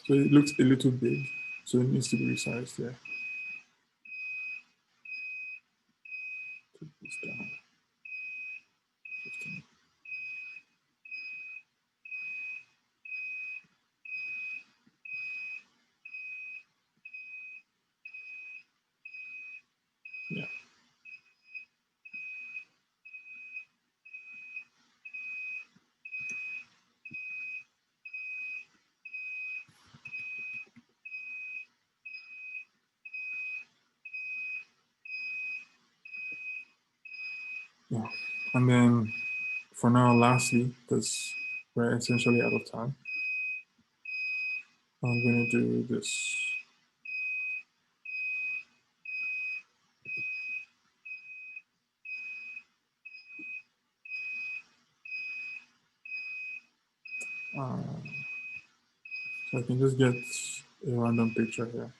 So it looks a little big, so it needs to be resized there. Take this down. 15. Yeah. Yeah. And then for now, lastly, because we're essentially out of time, I'm going to do this. So I can just get a random picture here.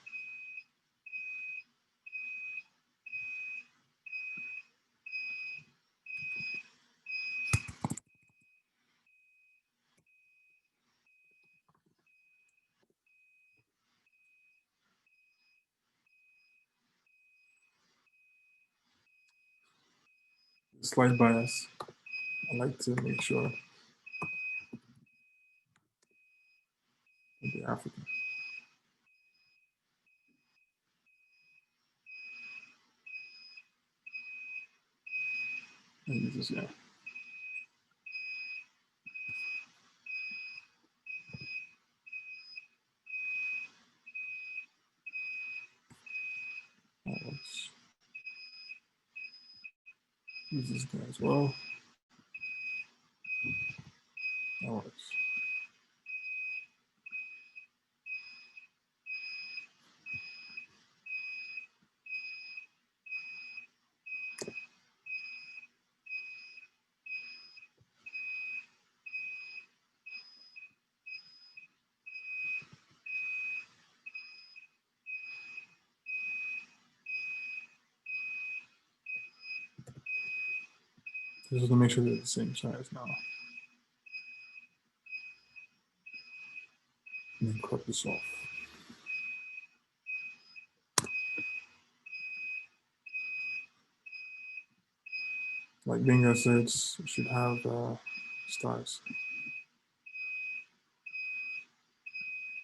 Slight bias. I like to make sure the African. And this is, yeah. Let's use this guy as well. That works. Just to make sure they're the same size now. And then cut this off. Like Bingo said, it should have stars.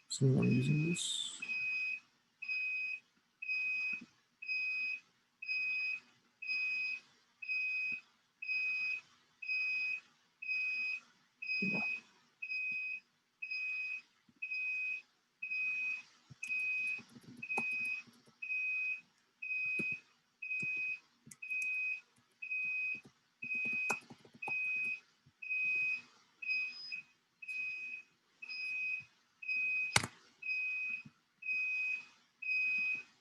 So I'm using this. Yeah.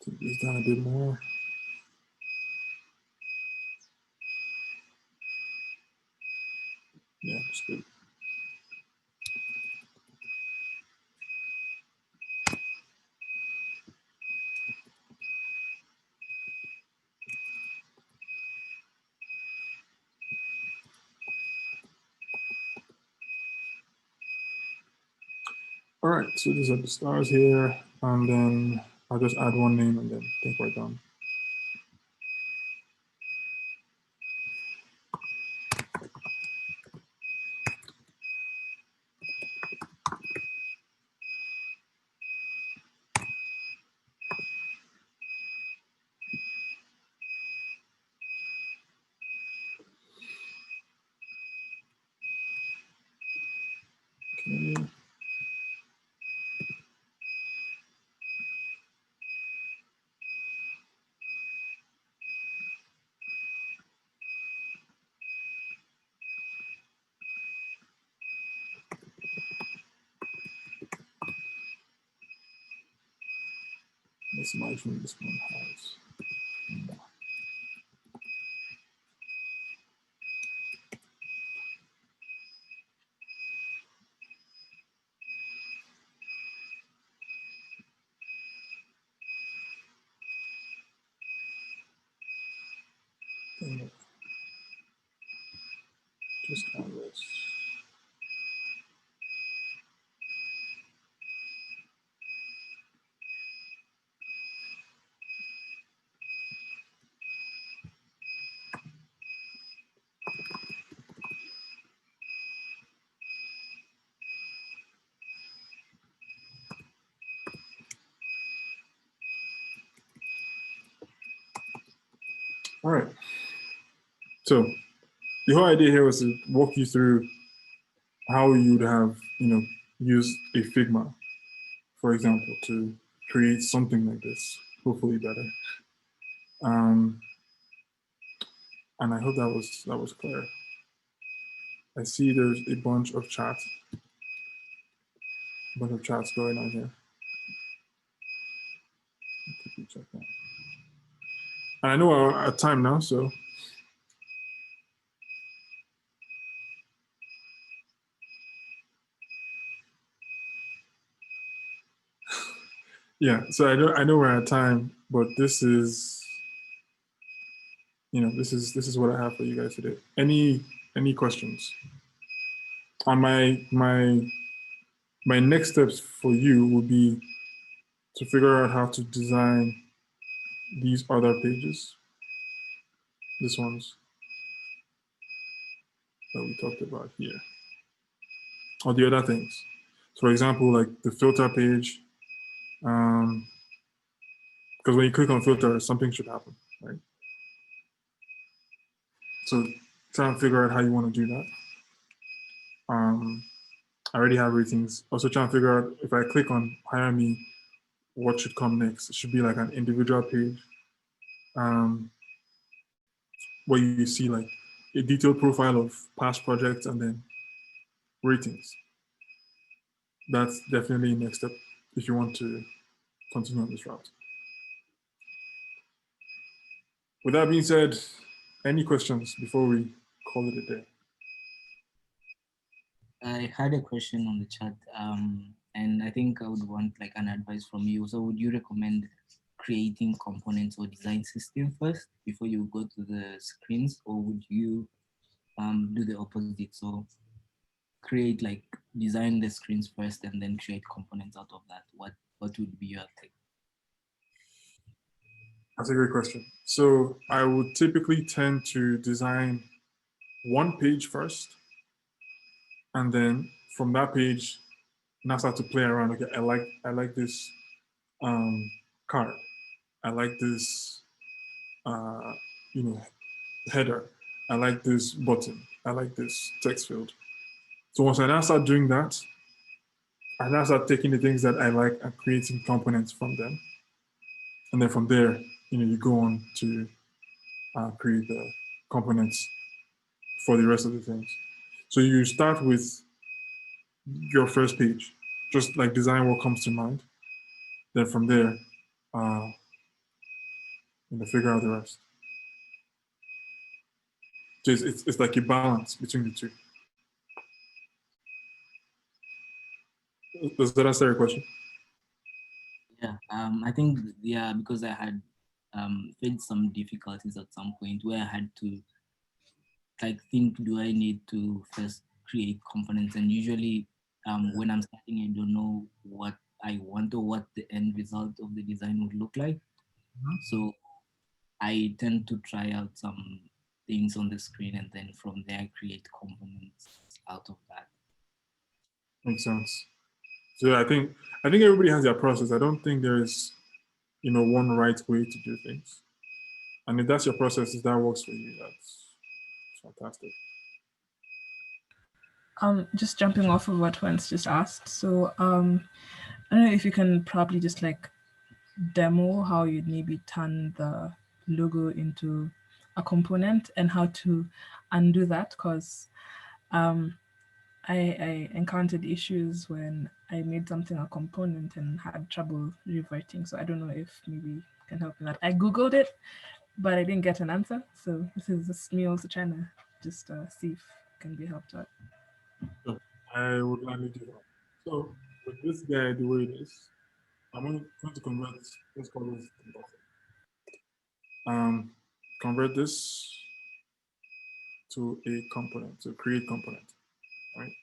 Take this down a bit more. Yeah, that's good. All right, so these are the stars here, and then I'll just add one name and then think we're done. Okay. Let's imagine this one has. Just add this. All right. So the whole idea here was to walk you through how you'd have, used a Figma, for example, to create something like this, hopefully better. And I hope that was clear. I see there's a bunch of chats going on here. Check that. And I know we're at time now, so yeah. So I know we're at time, but this is this is what I have for you guys today. Any questions? On my next steps for you will be to figure out how to design these other pages. This ones that we talked about here, or the other things. So for example, like the filter page, because when you click on filter, something should happen, right? So try and figure out how you want to do that. I already have ratings. Also trying to figure out if I click on hire me, what should come next. It should be like an individual page where you see like a detailed profile of past projects and then ratings. That's definitely the next step if you want to continue on this route. With that being said, any questions before we call it a day? I had a question on the chat, and I think I would want like an advice from you. So would you recommend creating components or design system first before you go to the screens, or would you do the opposite? So create like design the screens first and then create components out of that. What would be your take? That's a great question. So I would typically tend to design one page first, and then from that page, now start to play around. Okay, I like this card. I like this uh, header. I like this button. I like this text field. So once I now start doing that, I now start taking the things that I like and creating components from them. And then from there, you go on to create the components for the rest of the things. So you start with your first page, just like design what comes to mind. Then from there, figure out the rest. So it's like a balance between the two. Does that answer your question? Yeah, I think because I had faced some difficulties at some point where I had to like think, do I need to first create components? And usually when I'm starting, I don't know what I want or what the end result of the design would look like. So I tend to try out some things on the screen and then from there create components out of that. Makes sense. So I think everybody has their process. I don't think there's one right way to do things. And if that's your process, if that works for you, that's fantastic. Just jumping off of what Wentz just asked. So I don't know if you can probably just like demo how you'd maybe turn the logo into a component and how to undo that, because I encountered issues when I made something a component and had trouble reverting. So I don't know if maybe you can help me that. I Googled it, but I didn't get an answer. So this is just me also trying to just see if it can be helped out. I would gladly do that. So with this guy, the way it is, I'm going to convert this. Let's call this convert this to a component, to create component, right?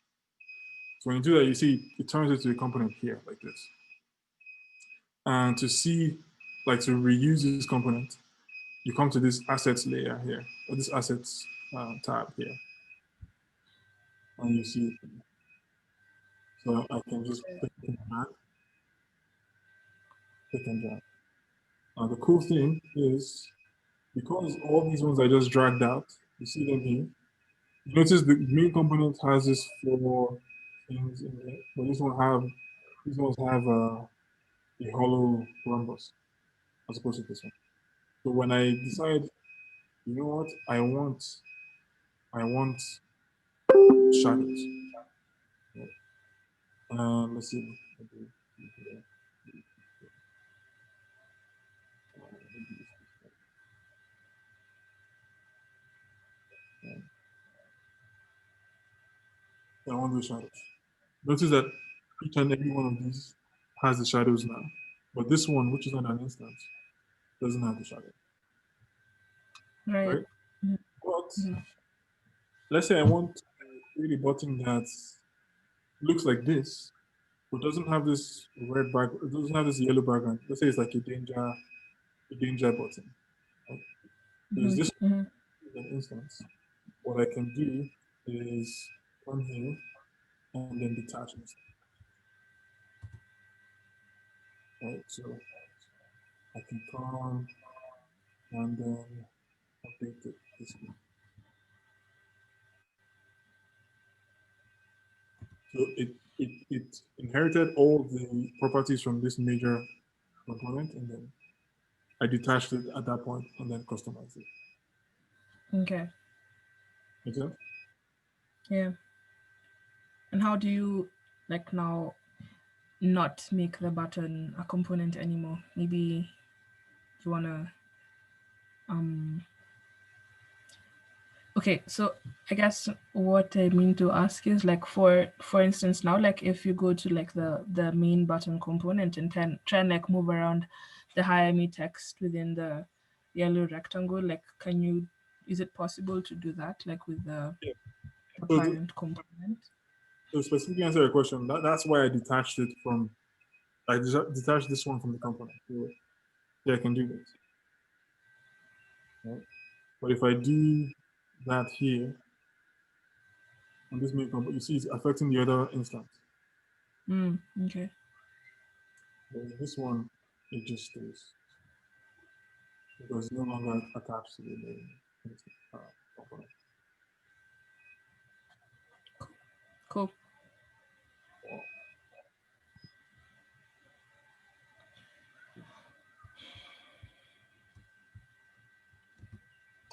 So when you do that, you see it turns into a component here like this. And to see, like to reuse this component, you come to this assets layer here, or this assets tab here. And you see it. So I can just click and drag, click and drag. Now the cool thing is because all these ones I just dragged out, you see them here. You notice the main component has this 4 things in there, but these ones have a hollow rhombus as opposed to this one. So when I decide, you know what, I want shadows. Let's see. I want those shadows. Notice that each and every one of these has the shadows now, but this one, which is not an instance, doesn't have the shadow. Right. But let's say I want to create a button that looks like this, but doesn't have this red background, it doesn't have this yellow background. Let's say it's like a danger button. Right? There's this an instance. What I can do is come here and then detach it. Right, so I can come and then update it this way. So it inherited all the properties from this major component, and then I detached it at that point and then customized it. Okay. Make sense? Yeah. And how do you like now not make the button a component anymore? Maybe you wanna okay, so I guess what I mean to ask is like for instance now, like if you go to like the main button component and try and like move around the hire me text within the yellow rectangle, like is it possible to do that like with the parent component? To specifically answer your question, that's why I detached it from, I detached this one from the component. So yeah, I can do this. Right? But if I do that here, on this main component, you see it's affecting the other instance. Okay. Whereas this one, it just stays. Because it's no longer attached to the main component. Cool.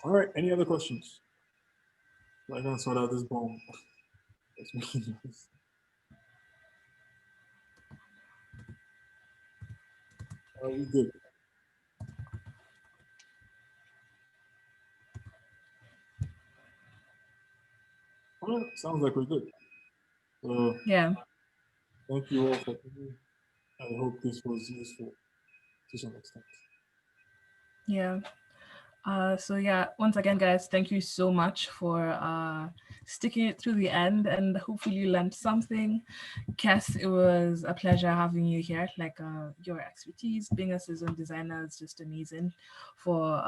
All right, any other questions? I can sort out this bomb. That's making noise. Are we good? All right, sounds like we're good. So yeah. Thank you all for coming. I hope this was useful to some extent. Yeah. So yeah, once again, guys, thank you so much for sticking it through the end, and hopefully you learned something. Kes, it was a pleasure having you here. Like your expertise, being a seasoned designer is just amazing for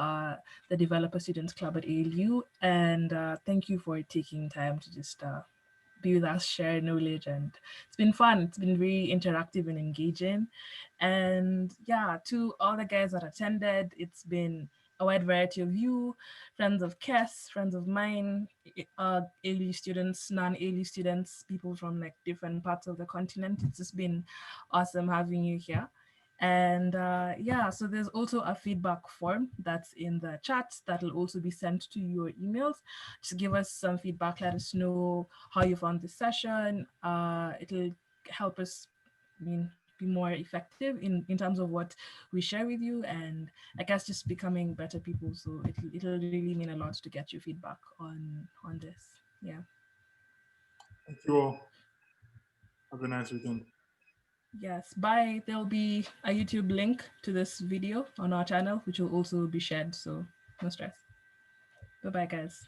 the Developer Students Club at ALU, and thank you for taking time to just be with us, share knowledge, and it's been fun. It's been very interactive and engaging. And yeah, to all the guys that attended, it's been a wide variety of you, friends of Kes, friends of mine, ALU students, non-ALU students, people from like different parts of the continent. It's just been awesome having you here. And yeah, so there's also a feedback form that's in the chat that will also be sent to your emails. Just give us some feedback, let us know how you found this session. It'll help us be more effective in terms of what we share with you, and I guess just becoming better people. So it'll really mean a lot to get your feedback on this. Yeah. Thank you all. Have a nice weekend. Yes, bye. There'll be a YouTube link to this video on our channel, which will also be shared. So no stress. Bye-bye, guys.